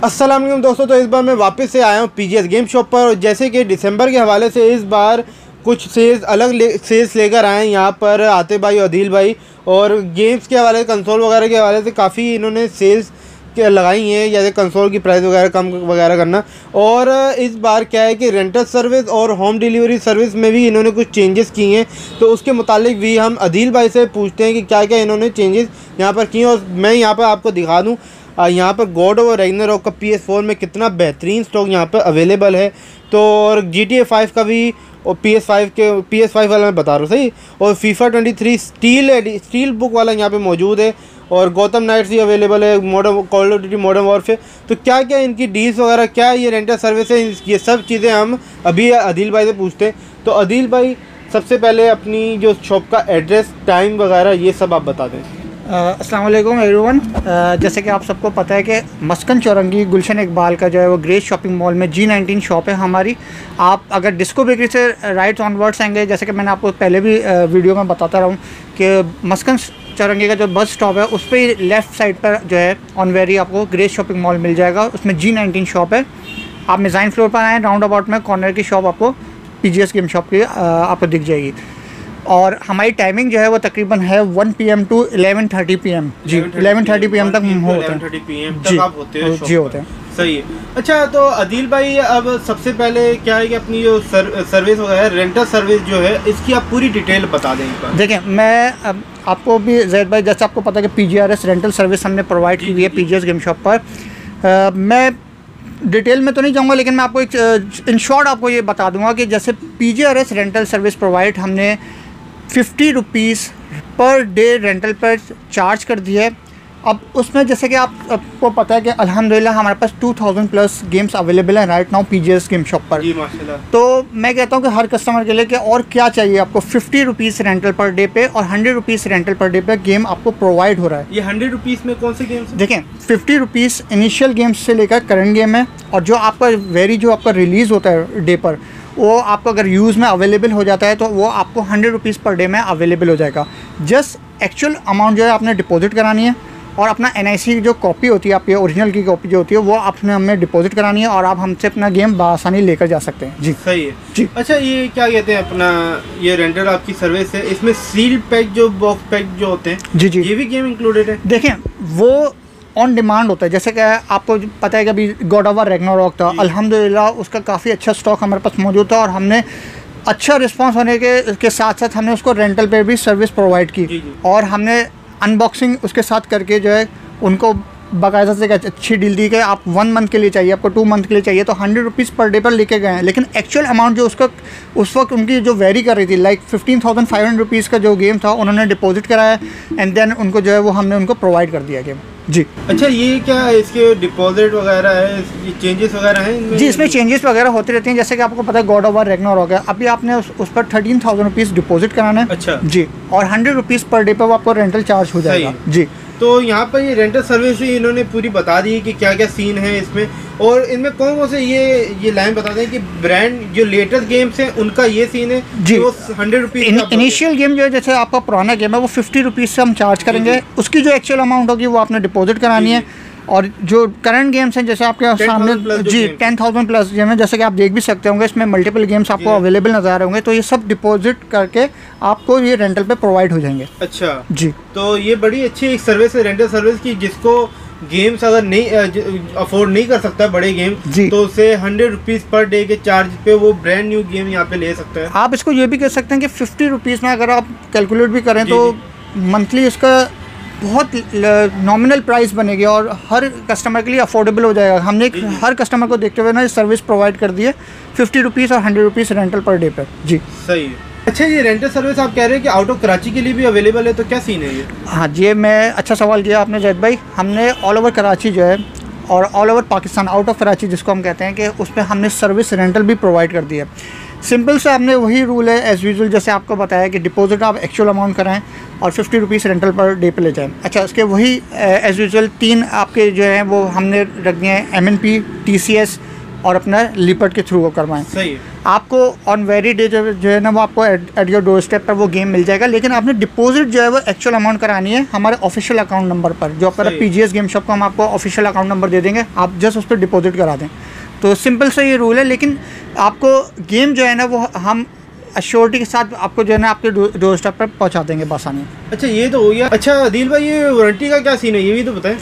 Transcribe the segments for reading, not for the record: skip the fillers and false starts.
अस्सलाम वालेकुम दोस्तों, तो इस बार मैं वापस से आया हूँ पीजीएस गेम शॉप पर। और जैसे कि दिसंबर के हवाले से इस बार कुछ सेल्स सेल्स लेकर आए हैं यहाँ पर आते भाई और अदील भाई। और गेम्स के हवाले से, कंसोल वगैरह के हवाले से काफ़ी इन्होंने सेल्स के लगाई हैं, जैसे कंसोल की प्राइस वगैरह कम वगैरह करना। और इस बार क्या है कि रेंटल सर्विस और होम डिलीवरी सर्विस में भी इन्होंने कुछ चेंजेस किए हैं, तो उसके मुतालिक भी हम अदील भाई से पूछते हैं कि क्या क्या इन्होंने चेंजेस यहाँ पर किए। और मैं यहाँ पर आपको दिखा दूँ, यहाँ पर गॉड ऑफ रैग्नारोक का PS4 में कितना बेहतरीन स्टॉक यहाँ पर अवेलेबल है। तो और GTA 5 का भी, और PS5 वाला मैं बता रहा हूँ सही। और FIFA 23 स्टील बुक वाला यहाँ पे मौजूद है। और गौतम नाइट्स भी अवेलेबल है, modern call of duty modern warfare. तो क्या क्या इनकी डील्स वगैरह, क्या ये रेंटल सर्विस है, ये सब चीज़ें हम अभी अदील भाई से पूछते हैं। तो अदील भाई, सबसे पहले अपनी जो शॉप का एड्रेस, टाइम वगैरह ये सब आप बता दें। अस्सलाम वालेकुम एवरीवन। जैसे कि आप सबको पता है कि मस्कन चौरंगी गुलशन इकबाल का जो है वो ग्रेस शॉपिंग मॉल में G19 शॉप है हमारी। आप अगर डिस्को बेकरी से राइट ऑनवर्ड्स आएंगे, जैसे कि मैंने आपको पहले भी वीडियो में बताता रहा हूँ कि मस्कन चौरंगी का जो बस स्टॉप है उस पर लेफ़्ट साइड पर जो है ऑन वेरी आपको ग्रेस शॉपिंग मॉल मिल जाएगा। उसमें G19 शॉप है। आप मिज़ाइन फ्लोर पर आएँ, राउंड अबाउट में कॉर्नर की शॉप आपको PGS गेम शॉप की आपको दिख जाएगी। और हमारी टाइमिंग जो है वो तकरीबन है 1 PM टू 11:30 PM। जी 11:30 PM तक होते हैं। जी होते हैं। सही है। अच्छा, तो अदील भाई, अब सबसे पहले क्या है कि अपनी जो सर्विस वगैरह रेंटल सर्विस जो है इसकी आप पूरी डिटेल बता दें। देखिए, मैं अब आपको भी जैद भाई, जैसे आपको पता है कि PGRS रेंटल सर्विस हमने प्रोवाइड की हुई है PGS गेम शॉप पर। मैं डिटेल में तो नहीं जाऊंगा, लेकिन मैं आपको एक इन शॉर्ट आपको ये बता दूंगा कि जैसे PGRS रेंटल सर्विस प्रोवाइड हमने 50 रुपीज़ पर डे रेंटल पर चार्ज कर दिया है। अब उसमें जैसे कि आपको पता है कि अल्हम्दुलिल्लाह हमारे पास 2000 प्लस गेम्स अवेलेबल हैं right now PGS game shop पर। जी माशाल्लाह। तो मैं कहता हूँ कि हर कस्टमर के लिए कि और क्या चाहिए आपको, 50 रुपीज़ रेंटल पर डे पे और 100 रुपीज़ रेंटल पर डे पे गेम आपको प्रोवाइड हो रहा है। ये 100 रुपीज़ में कौन से गेम्स? देखें, 50 रुपीज़ इनिशियल गेम्स से लेकर करंट गेम है, और जो आपका जो आपका रिलीज़ होता है डे पर, वो आपको अगर यूज़ में अवेलेबल हो जाता है तो वो आपको 100 रुपीज़ पर डे में अवेलेबल हो जाएगा। जस्ट एक्चुअल अमाउंट जो है आपने डिपॉजिट करानी है, और अपना NIC जो कॉपी होती है आपकी ओरिजिनल की कॉपी जो होती है वो आपने हमें डिपॉजिट करानी है, और आप हमसे अपना गेम बआसानी लेकर जा सकते हैं। जी सही है जी। अच्छा, ये क्या कहते हैं अपना ये रेंटल आपकी सर्विस है, इसमें सील पैक जो बॉक्स पैक जो होते हैं, जी जी, ये भी गेम इंक्लूडेड है? देखें, वो ऑन डिमांड होता है। जैसे कि आपको पता है कि अभी गॉड ऑफ रैग्नारोक था, अल्हम्दुलिल्लाह उसका काफ़ी अच्छा स्टॉक हमारे पास मौजूद था, और हमने अच्छा रिस्पांस होने के साथ साथ हमने उसको रेंटल पे भी सर्विस प्रोवाइड की। जी जी। और हमने अनबॉक्सिंग उसके साथ करके जो है उनको बाकायदा से अच्छी डील दी कि आप 1 मंथ के लिए चाहिए, आपको 2 मंथ के लिए चाहिए, तो 100 रुपीज़ पर डे पर लेके गए हैं। लेकिन एक्चुअल अमाउंट जो उसका उस वक्त उनकी जो वेरी कर रही थी, लाइक 15,500 रुपीज़ का जो गेम था उन्होंने डिपॉजिट कराया, एंड देन उनको जो है वो हमने उनको प्रोवाइड कर दिया गेम। जी। अच्छा, ये क्या इसके डिपॉजिट वगैरह है, चेंजेस वगैरह हैं? जी, इसमें चेंजेस वगैरह होती रहती हैं। जैसे कि आपको पता है गॉड ऑफ रैग्नारोक है, अभी आपने उस पर 13,000 रुपीज़ डिपॉजिट कराना है। अच्छा जी, और 100 रुपीज़ पर डे पर आपको रेंटल चार्ज हो जाएगा। जी, तो यहाँ पर ये रेंटल सर्विस ही इन्होंने पूरी बता दी है कि क्या क्या सीन है इसमें। और इनमें कौन कौन से ये लाइन बता दें कि ब्रांड जो लेटेस्ट गेम्स हैं उनका ये सीन है जी। वो 100 रुपीज़ इनिशियल गेम जो है, जैसे आपका पुराना गेम है वो 50 रुपीज़ से हम चार्ज करेंगे। उसकी जो एक्चुअल अमाउंट होगी वो आपने डिपॉजिट करानी है। और जो करंट गेम्स हैं, जैसे आपके सामने जी 10,000 प्लस गेम है, जैसे कि आप देख भी सकते होंगे, इसमें मल्टीपल गेम्स आपको अवेलेबल नजर आ रहे होंगे, तो ये सब डिपॉजिट करके आपको ये रेंटल पे प्रोवाइड हो जाएंगे। अच्छा जी, तो ये बड़ी अच्छी एक सर्विस है रेंटल सर्विस की, जिसको गेम्स अगर नहीं अफोर्ड नहीं कर सकता बड़े गेम, तो उसे 100 रुपीज़ पर डे के चार्ज पे वो ब्रांड न्यू गेम यहाँ पे ले सकता है। आप इसको ये भी कह सकते हैं कि 50 रुपीज़ में अगर आप कैलकुलेट भी करें तो मंथली इसका बहुत नॉमिनल प्राइस बनेगी, और हर कस्टमर के लिए अफोर्डेबल हो जाएगा। हमने हर कस्टमर को देखते हुए ना सर्विस प्रोवाइड कर दी है 50 रुपीज़ और 100 रुपीज़ रेंटल पर डे पर। जी सही है। अच्छा, ये रेंटल सर्विस आप कह रहे हैं कि आउट ऑफ कराची के लिए भी अवेलेबल है, तो क्या सीन है ये? हाँ जी, मैं अच्छा सवाल किया आपने जैद भाई। हमने ऑल ओवर कराची जो है, और all over Pakistan, out of Karachi जिसको हम कहते हैं, कि उस पर हमने सर्विस रेंटल भी प्रोवाइड कर दी है। सिंपल से हमने वही रूल है एज़ यूजुअल, जैसे आपको बताया कि डिपॉजिट आप एक्चुअल अमाउंट कराएं और 50 रुपीज़ रेंटल पर डे पे ले जाएं। अच्छा, उसके वही एज़ यूजुअल 3 आपके जो हैं वो हमने रख दिए हैं, MNP, TCS और अपना लिपर्ट के थ्रू वो करवाएं। सही है। आपको ऑन वेरी डे जो है ना वो आपको एट योर डोर स्टेप पर वो गेम मिल जाएगा, लेकिन आपने डिपॉजिट जो है वो एक्चुअल अमाउंट करानी है हमारे ऑफिशियल अकाउंट नंबर पर, जो आपका PGS गेम शॉप को हम आपको ऑफिशियल अकाउंट नंबर दे देंगे, आप जस्ट उस पर डिपॉजिट करा दें। तो सिंपल सा ये रूल है, लेकिन आपको गेम जो है ना वो हम अश्योरिटी के साथ आपको जो है ना आपके डोर स्टेप पर पहुँचा देंगे बसाने। अच्छा ये तो हो गया। अच्छा आदिल भाई ये वारंटी का क्या सीन है, ये भी तो बताएं।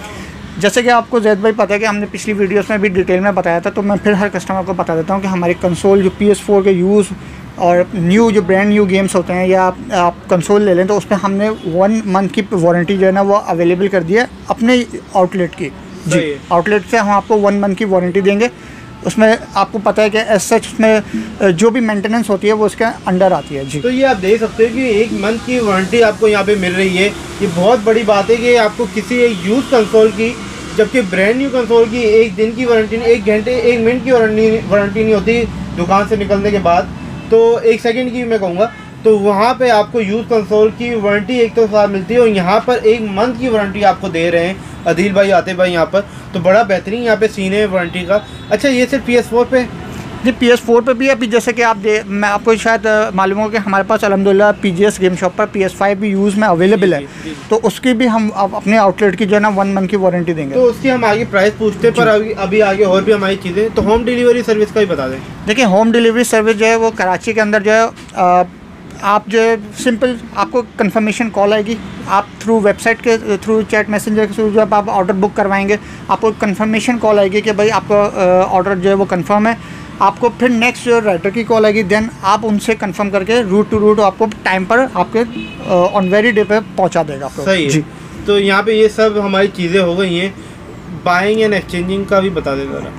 जैसे कि आपको जैद भाई पता है कि हमने पिछली वीडियोस में भी डिटेल में बताया था, तो मैं फिर हर कस्टमर को बता देता हूँ कि हमारी कंसोल जो PS4 के यूज़ और न्यू जो ब्रांड न्यू गेम्स होते हैं या आप कंसोल ले लें तो उस पर हमने 1 मंथ की वारंटी जो है ना वो अवेलेबल कर दी है अपने आउटलेट की। जी, आउटलेट से हम आपको 1 मंथ की वारंटी देंगे। उसमें आपको पता है कि एज सच उसमें जो भी मेंटेनेंस होती है वो उसके अंडर आती है। जी, तो ये आप देख सकते हो कि 1 मंथ की वारंटी आपको यहाँ पे मिल रही है। ये बहुत बड़ी बात है कि आपको किसी एक यूज़ कंसोल की, जबकि ब्रांड न्यू कंसोल की 1 दिन की वारंटी नहीं, 1 घंटे 1 मिनट की वारंटी नहीं होती दुकान से निकलने के बाद, तो 1 सेकंड की मैं कहूँगा। तो वहाँ पे आपको यूज़ कंसोल की वारंटी एक तो साथ मिलती है और यहाँ पर 1 मंथ की वारंटी आपको दे रहे हैं आदिल भाई, आते भाई यहाँ पर। तो बड़ा बेहतरीन यहाँ पे सीन है वारंटी का। अच्छा ये सिर्फ PS4 पे? जी, PS4 पे भी अभी जैसे कि मैं आपको शायद मालूम हो कि हमारे पास अल्हम्दुलिल्लाह PGS गेम शॉप पर PS5 भी यूज़ में अवेलेबल है, तो उसकी भी हम अपने आउटलेट की जो है ना 1 मंथ की वारंटी देंगे। तो उसकी हम आगे प्राइस पूछते हैं, पर अभी आगे और भी हमारी चीज़ें। तो होम डिलीवरी सर्विस का ही बता दें। देखिए होम डिलीवरी सर्विस जो है वो कराची के अंदर जो है आप जो है सिंपल आपको कंफर्मेशन कॉल आएगी, आप थ्रू वेबसाइट के थ्रू चैट मैसेंजर के थ्रू जब आप ऑर्डर बुक करवाएंगे आपको कंफर्मेशन कॉल आएगी कि भाई आपका ऑर्डर जो है वो कंफर्म है। आपको फिर नेक्स्ट जो राइटर की कॉल आएगी, देन आप उनसे कंफर्म करके रूट टू रूट आपको टाइम पर आपके ऑन वेरी डे पे पहुंचा देगा आपको। सही है। जी, तो यहाँ पे ये सब हमारी चीज़ें हो गई हैं। बाइंग एंड एक्सचेंजिंग का भी बता दें ज़रा।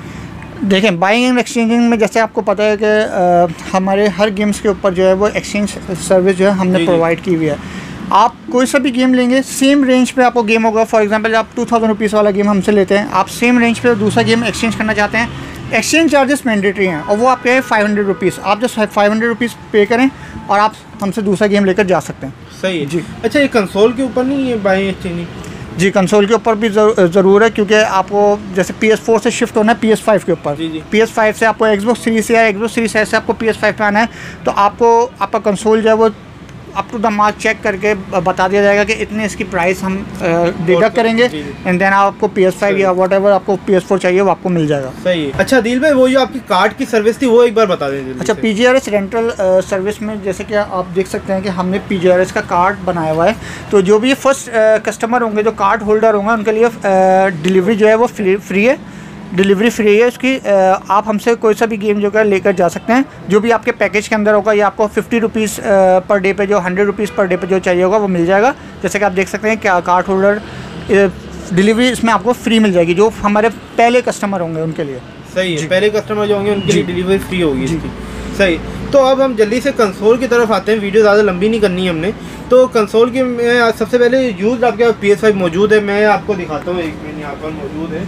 देखें बाइंग एंड एक्सचेंजिंग में जैसे आपको पता है कि हमारे हर गेम्स के ऊपर जो है वो एक्सचेंज सर्विस जो है हमने प्रोवाइड की हुई है। आप कोई सा भी गेम लेंगे सेम रेंज पे आपको गेम होगा। फॉर एग्जांपल आप 2000 रुपीज़ वाला गेम हमसे लेते हैं, आप सेम रेंज पे दूसरा गेम एक्सचेंज करना चाहते हैं, एक्सचेंज चार्जेस मैंडेटरी हैं और वो आपके है 500 रुपीज़। आप जस्ट 500 रुपीज़ पे करें और आप हमसे दूसरा गेम लेकर जा सकते हैं। सही है जी। अच्छा ये कंसोल के ऊपर नहीं है बाइंग एक्सचेंजिंग? जी, कंसोल के ऊपर भी ज़रूर है, क्योंकि आपको जैसे PS4 से शिफ्ट होना है PS5 के ऊपर। PS5 से आपको Xbox Series या Xbox Series S से आपको PS5 पे आना है, तो आपको आपका कंसोल जो है वो up to the mark check करके बता दिया जाएगा कि इतने इसकी प्राइस हम डिडक्ट करेंगे एंड देन आपको PS5 या व्हाटएवर आपको PS4 चाहिए वो आपको मिल जाएगा। सही है। अच्छा आदिल भाई वो जो आपकी कार्ड की सर्विस थी वो एक बार बता दें। अच्छा PGRS रेंटल सर्विस में जैसे कि आप देख सकते हैं कि हमने PGRS का कार्ड बनाया हुआ है, तो जो भी फर्स्ट कस्टमर होंगे जो कार्ड होल्डर होंगे उनके लिए डिलीवरी जो है वो फ्री है, डिलीवरी फ्री है उसकी। आप हमसे कोई सा भी गेम जो है लेकर जा सकते हैं, जो भी आपके पैकेज के अंदर होगा। ये आपको 50 रुपीज़ पर डे पे जो 100 रुपीज़ पर डे पे जो चाहिए होगा वो मिल जाएगा। जैसे कि आप देख सकते हैं क्या कार्ड होल्डर डिलीवरी इसमें आपको फ्री मिल जाएगी जो हमारे पहले कस्टमर होंगे उनके लिए। सही है, पहले कस्टमर जो होंगे उनके लिए डिलीवरी फ्री होगी इसकी। सही। तो अब हम जल्दी से कंसोल की तरफ आते हैं, वीडियो ज़्यादा लंबी नहीं करनी है हमने। तो कंसोल की में सबसे पहले यूज़ आपके पास PS5 मौजूद है, मैं आपको दिखाता हूँ। एक मिनट यहाँ पर मौजूद है,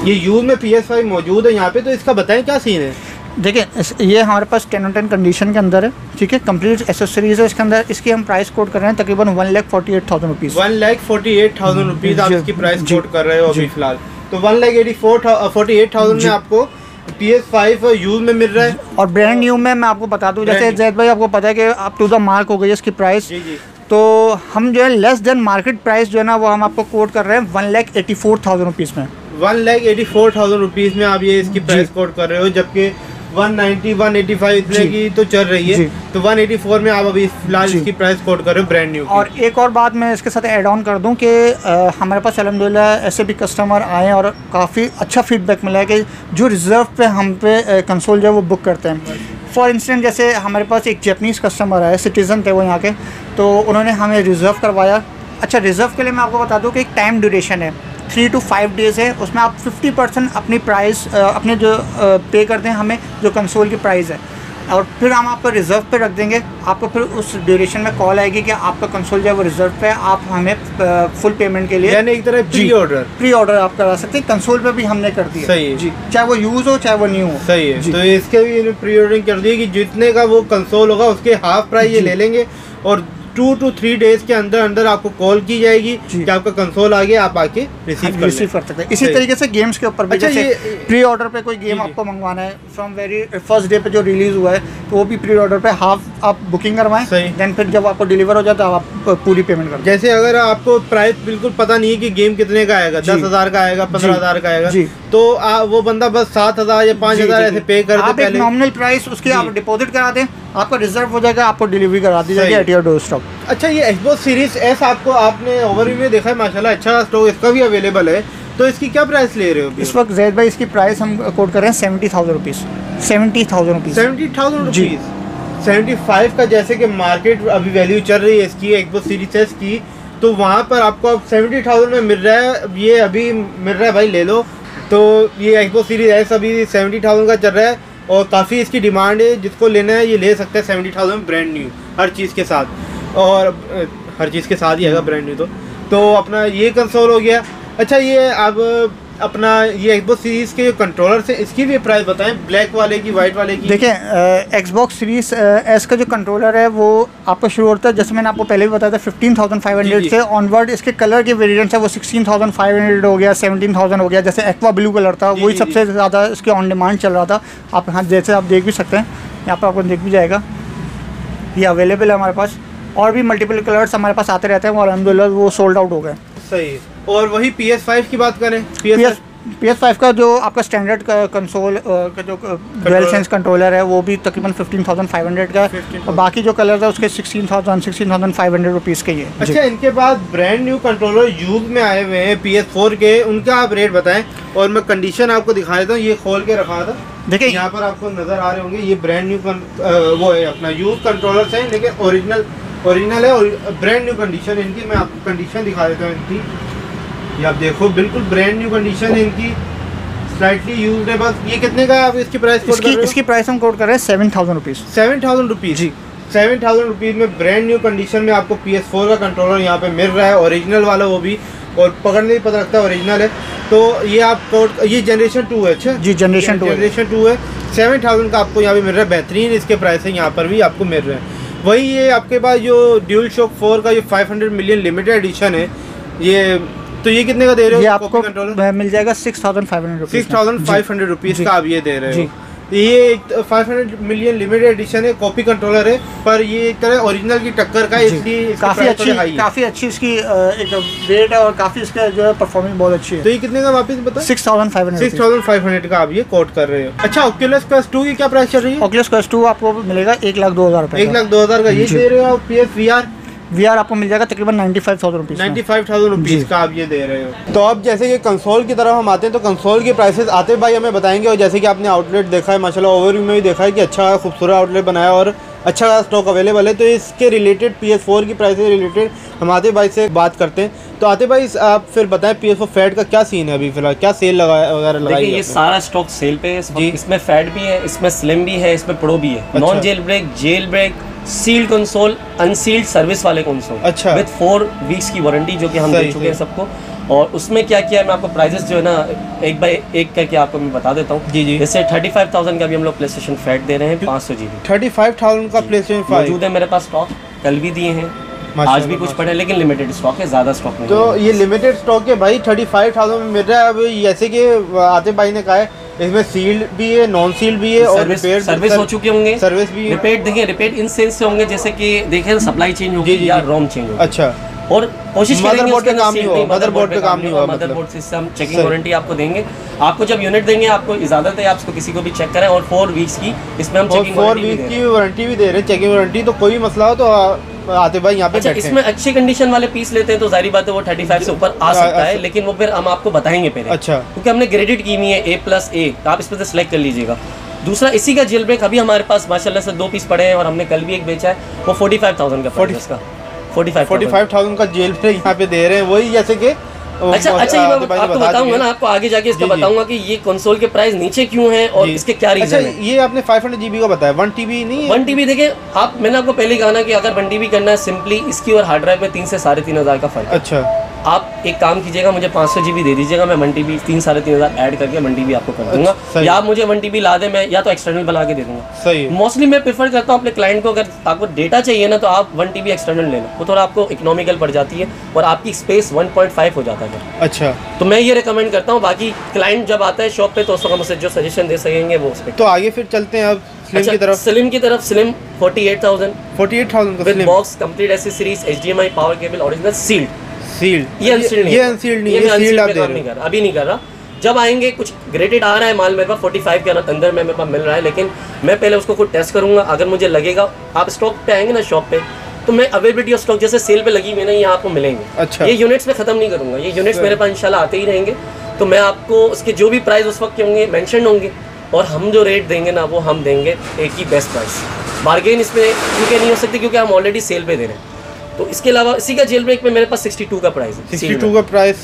ये यूज़ में PS5 मौजूद है यहाँ पे। तो इसका बताएं क्या सीन है। देखिए ये हमारे पास 10/10 कंडीशन के अंदर है, ठीक है, कंप्लीट एसेसरीज है इसके अंदर। इसकी हम प्राइस कोट कर रहे हैं तकरीबन 1,48,000 रुपीज़। 1,48,000 रुपीज़ आप इसकी प्राइस कोट कर रहे हो अभी फिलहाल। तो 1,48,000 में आपको PS5 यूज़ में मिल रहा है। और ब्रांड न्यू में मैं आपको बता दूं, जैसे जैद भाई आपको पता है कि अप टू द मार्क हो गई है इसकी प्राइस। तो हम जो है लेस देन मार्केट प्राइस जो है ना वो हम आपको कोट कर रहे हैं 1,84,000 रुपीज़ में। 1,84,000 रुपीज़ में आप ये इसकी प्राइस कोट कर रहे हो, जबकि 190 185 इतने की तो चल रही है। तो 184 में आप अभी फिलहाल इसकी प्राइस कोट कर रहे हो ब्रांड न्यू। और एक और बात मैं इसके साथ ऐड ऑन कर दूं कि हमारे पास अल्हम्दुलिल्लाह ऐसे भी कस्टमर आए और काफ़ी अच्छा फीडबैक मिला है कि जो रिज़र्व पे हम पे कंसोल जो है वो बुक करते हैं। फॉर इंस्टेंट जैसे हमारे पास एक जापानीज़ कस्टमर आए, सिटीज़न थे वो यहाँ के, तो उन्होंने हमें रिज़र्व करवाया। अच्छा रिज़र्व के लिए मैं आपको बता दूँ कि एक टाइम ड्यूरेशन है, 3 to 5 डेज़ है। उसमें आप 50% अपनी प्राइस अपने जो पे कर दें हमें जो कंसोल की प्राइस है, और फिर हम आपको रिज़र्व पे रख देंगे। आपको फिर उस ड्यूरेशन में कॉल आएगी कि आपका कंसोल जो है वो रिज़र्व पे है, आप हमें फुल पेमेंट के लिए यानी एक तरह प्री ऑर्डर आप करा सकते हैं। कंसोल पे भी हमने कर दिया। सही है जी, चाहे वो यूज़ हो चाहे वो न्यू हो। सही है। तो इसके भी प्री ऑर्डरिंग कर दी कि जितने का वो कंसोल होगा उसके हाफ प्राइस ये ले लेंगे और 2 to 3 डेज के अंदर अंदर आपको कॉल की जाएगी कि आपका कंसोल आ गया, आप आके रिसीव कर सकते हैं। इसी तरीके से गेम्स के ऊपर भी, जैसे प्री ऑर्डर पे कोई गेम आपको मंगवाना है फ्रॉम वेरी फर्स्ट डे पे जो रिलीज हुआ है, तो वो भी प्री ऑर्डर पे हाफ आप बुकिंग करवाएं, देन फिर जब आपको डिलीवर हो जाता है आप पूरी पेमेंट कर। जैसे अगर आपको प्राइस बिल्कुल पता नहीं है कि गेम कितने का आएगा, 10,000 का आएगा, 15,000 का आएगा, तो वो बंदा बस 7,000 या 5,000 ऐसे पे कर दे पहले, नॉमिनल प्राइस उसकी आप डिपॉजिट करा दें, आपका रिजर्व हो जाएगा, आपको डिलीवरी करा दी जाएगी एट योर डोर स्टॉप। अच्छा, ये Xbox सीरीज एस आपको आपने ओवरव्यू में देखा है माशाल्लाह अच्छा स्टॉक इसका भी अवेलेबल है, तो इसकी क्या प्राइस ले रहे हो इस वक्त? जैद भाई इसकी प्राइस हम कोट कर रहे हैं 70,000 रुपीज़। 70,000 रुपीज़ 70,000 रुपीज़ 75 का जैसे कि मार्केट अभी वैल्यू चल रही है इसकी Xbox सीरीज एस की, तो वहाँ पर आपको अब 70,000 में मिल रहा है, ये अभी मिल रहा है भाई ले लो। तो ये Xbox सीरीज एस अभी 70,000 का चल रहा है और काफ़ी इसकी डिमांड है, जिसको लेना है ये ले सकते हैं 70,000 में ब्रांड न्यू हर चीज़ के साथ, और हर चीज़ के साथ ही आएगा ब्रांड न्यू। तो अपना ये कंसोल हो गया। अच्छा, ये अब अपना ये Xbox सीरीज़ के जो कंट्रोलर है इसकी भी प्राइस बताएं, ब्लैक वाले की, वाइट वाले की। देखिए Xbox सीरीज एस का जो कंट्रोलर है वो आपको शुरू होता है, जैसे मैंने आपको पहले भी बताया था 15,500 से ऑनवर्ड। इसके कलर के वेरिएंट्स है वो 16,500 हो गया, 17,000 हो गया। जैसे एक्वा ब्लू कलर था वही सबसे ज़्यादा इसके ऑन डिमांड चल रहा था। आप यहाँ जैसे आप देख भी सकते हैं, यहाँ पर आपको देख भी जाएगा, ये अवेलेबल है हमारे पास। और भी मल्टीपल कलर्स हमारे पास आते रहते हैं और अल्हम्दुलिल्लाह वो सोल्ड आउट हो गए। सही। और वही PS5 की बात करें, PS5 का जो आपका स्टैंडर्ड कंसोल का जो डुअल सेंस कंट्रोलर है वो भी तकरीबन 15,500 का है, और बाकी जो कलर है उसके 16,500 रुपीज़ के ये। अच्छा, इनके बाद ब्रांड न्यू कंट्रोलर यूज में आए हुए हैं PS4 के, उनका आप रेट बताएं और मैं कंडीशन आपको दिखा देता हूँ। ये खोल के रखा था, देखिए यहाँ पर आपको नज़र आ रहे होंगे, ये ब्रांड न्यू वो है अपना यूज कंट्रोलर है, लेकिन ओरिजिनल है और ब्रांड न्यू कंडीशन है इनकी। मैं आपको कंडीशन दिखा देता हूँ इनकी, ये आप देखो बिल्कुल ब्रांड न्यू कंडीशन है इनकी, स्लाइटली यूज्ड है बस। ये कितने का है आप इसकी प्राइस कोड कर रहे हो? इसकी प्राइस हम कोड कर रहे हैं 7,000 रुपीज़। 7,000 रुपीज़ जी, 7,000 रुपीज़ में ब्रांड न्यू कंडीशन में आपको PS4 का कंट्रोलर यहाँ पे मिल रहा है, ओरिजिनल वाला वो भी, और पकड़ने ही पता लगता है ओरिजिनल है। तो ये आप कोड, ये जनरेशन 2 है। अच्छा जी, जनरेशन 2 है। 7,000 का आपको यहाँ पे मिल रहा है, बेहतरीन इसके प्राइस है यहाँ पर भी आपको मिल रहे हैं। वही ये आपके पास जो ड्यूल शॉक 4 का जो 500 मिलियन लिमिटेड एडिशन है, ये तो ये कितने का दे रहे हो? ये आपको मिल जाएगा 6,500 रुपीज़। 6,500 रुपीज़ का आप ये दे रहे हो। ये 500 मिलियन लिमिटेड एडिशन है, कॉपी कंट्रोलर है, पर ये एक तरह ओरिजिनल की टक्कर का, इसलिए काफ़ी अच्छी इसकी एक वेट है और काफ़ी इसका जो है परफॉर्मेंस बहुत अच्छी है। तो ये कितने का वापस बताओ? 6,500 का आप ये कोट कर रहे हो। अच्छा, Oculus Quest 2 की क्या प्राइस चल रही है? Oculus Quest 2 आपको मिलेगा 1,02,000 रुपये। 1,02,000 का ये दे रहे हो। PS VR आपको मिल जाएगा तकरीबन 95,000 रुपीज़। 95,000 रुपीज़ का आप ये दे रहे हो। तो अब जैसे कि कंसोल की तरफ हम आते हैं, तो कंसोल के प्राइसेस आते भाई हमें बताएंगे। और जैसे कि आपने आउटलेट देखा है माशाल्लाह, ओवरव्यू में भी देखा है कि अच्छा खूबसूरत आउटलेट बनाया और अच्छा स्टॉक अवेलेबल है। तो इसके रिलेटेड PS4 की प्राइस से रिलेटेड हम आते भाई से बात करते हैं। तो आते भाई आप फिर बताएं PS4 फैट का क्या सीन है अभी फिलहाल, क्या सेल वगैरह लगाई है? ये सारा स्टॉक सेल पे है। इसमें फैट भी है, इसमें स्लिम भी है, इसमें प्रो भी है। Non jailbreak, sealed console, unsealed service वाले कंसोल, अच्छा, विद 4 वीक्स की वारंटी जो कि हम दे चुके हैं सबको। और उसमें क्या किया है, मैं आपको प्राइजेस जो है ना एक बाय एक करके आपको मैं बता देता हूँ। जी। जैसे 35,000 का भी हम लोग प्लेस्टेशन फैट दे रहे हैं 500 GB। 35,000 का प्लेस्टेशन मौजूद है मेरे पास स्टॉक, कल भी दिए हैं, आज भी कुछ पड़े, लेकिन लिमिटेड स्टॉक है, ज़्यादा स्टॉक नहीं। तो ये लिमिटेड स्टॉक है भाई, 35,000 में मिल रहा है। अब जैसे कि आतिफ भाई ने कहा है, इसमें सील्ड भी है, नॉन सील्ड भी है, और सर्विस हो चुके होंगे, सर्विस भी है। रिपेयर देखिए, रिपेयर इन सेंस से होंगे जैसे कि देखें सप्लाई चेंज होगी या रोम चेंज होगी। अच्छा, और कोशिश करेंगे मदरबोर्ड पे काम नहीं हुआ, मदरबोर्ड पे काम नहीं हुआ, मदरबोर्ड सिस्टम चेकिंग वारंटी आपको देंगे। आपको जब यूनिट देंगे, आपको इजाजत है आप इसको किसी को भी चेक करें, और 4 वीक्स की इसमें हम चेकिंग 4 वीक की वारंटी भी दे रहे हैं, चेकिंग वारंटी। तो कोई मसला हो तो आते भाई यहाँ पे अच्छा, इसमें अच्छी कंडीशन वाले पीस लेते हैं तो जाहिर बात है वो 35 से ऊपर आ सकता है, लेकिन वो फिर हम आपको बताएंगे पहले। अच्छा, क्योंकि हमने ग्रेडेड की हुई है A+A, तो आप इसमें से सिलेक्ट कर लीजिएगा। दूसरा इसी का जेल ब्रेक अभी हमारे पास माशाल्लाह से 2 पीस पड़े हैं, और हमने कल भी एक बेचा है, वो 45,000 का पड़ा है उसका। 45,000 का जेल ब्रेक यहाँ पे दे रहे हैं, वही जैसे कि अच्छा ये मैं आपको बताऊंगा ना, आपको आगे जाके इसका बताऊंगा कि ये कंसोल के प्राइस नीचे क्यों हैं और इसके क्या रीजन है। ये आपने 500 GB का बताया, 1 TB नहीं है? 1 TB देखिए आप, मैंने आपको पहले कहा ना कि अगर 1 TB करना है सिंपली इसकी और हार्ड ड्राइव में 3 से 3,500 का फर्क। अच्छा, आप एक काम कीजिएगा, मुझे 500 GB दे दीजिएगा, मैं 1 TB 3-3.5 ऐड करके 1 TB आपको कर दूंगा, या आप मुझे 1 TB ला दे, मैं या तो एक्सटर्नल बना के दे दूंगा। सही है। मोस्टली मैं प्रेफर करता हूँ अपने क्लाइंट को, अगर आपको डेटा चाहिए ना तो आप 1 TB एक्सटर्नल लेना, वो थोड़ा आपको इकोनॉमिकल पड़ जाती है और आपकी स्पेस 1.5 हो जाता है। अच्छा, तो मैं ये रिकमेंड करता हूँ। बाकी क्लाइंट जब आता है शॉप पे तो उसको मुझसे जो सजेशन दे सकेंगे वो उस पर। तो आगे फिर चलते हैं अब स्लिम की तरफ। स्लिम की तरफ, स्लिम 48,000 का with slim box, complete accessories, HDMI power cable, original sealed. Sealed, ये अनसील्ड नहीं, ये अनसील्ड नहीं, ये सील्ड आप दे रहे हो। अभी नहीं कर रहा। जब आएंगे कुछ ग्रेडेड आ रहा है माल मेरे पास 45 के अंदर में मेरे पास मिल रहा है, लेकिन मैं पहले उसको खुद टेस्ट करूंगा। अगर मुझे लगेगा, आप स्टॉक पे आएंगे ना शॉप पे, तो मैं अवेलेबिलिटी ऑफ स्टॉक जैसे सेल पे लगी हुई ना, ये आपको मिलेंगे। अच्छा, ये यूनिट्स में खत्म नहीं करूंगा, ये यूनिट्स मेरे पास इंशाल्लाह आते ही रहेंगे। तो मैं आपको उसके जो भी प्राइस उस वक्त के होंगे मेंशन होंगे, और हम जो रेट देंगे ना वो हम देंगे एक ही बेस्ट प्राइस। बार्गेन इसमें क्योंकि नहीं हो सकती, क्योंकि हम ऑलरेडी सेल पे दे रहे हैं। तो इसके अलावा इसी का जेल ब्रेक में मेरे पास 62 का प्राइस है। 62 का प्राइस,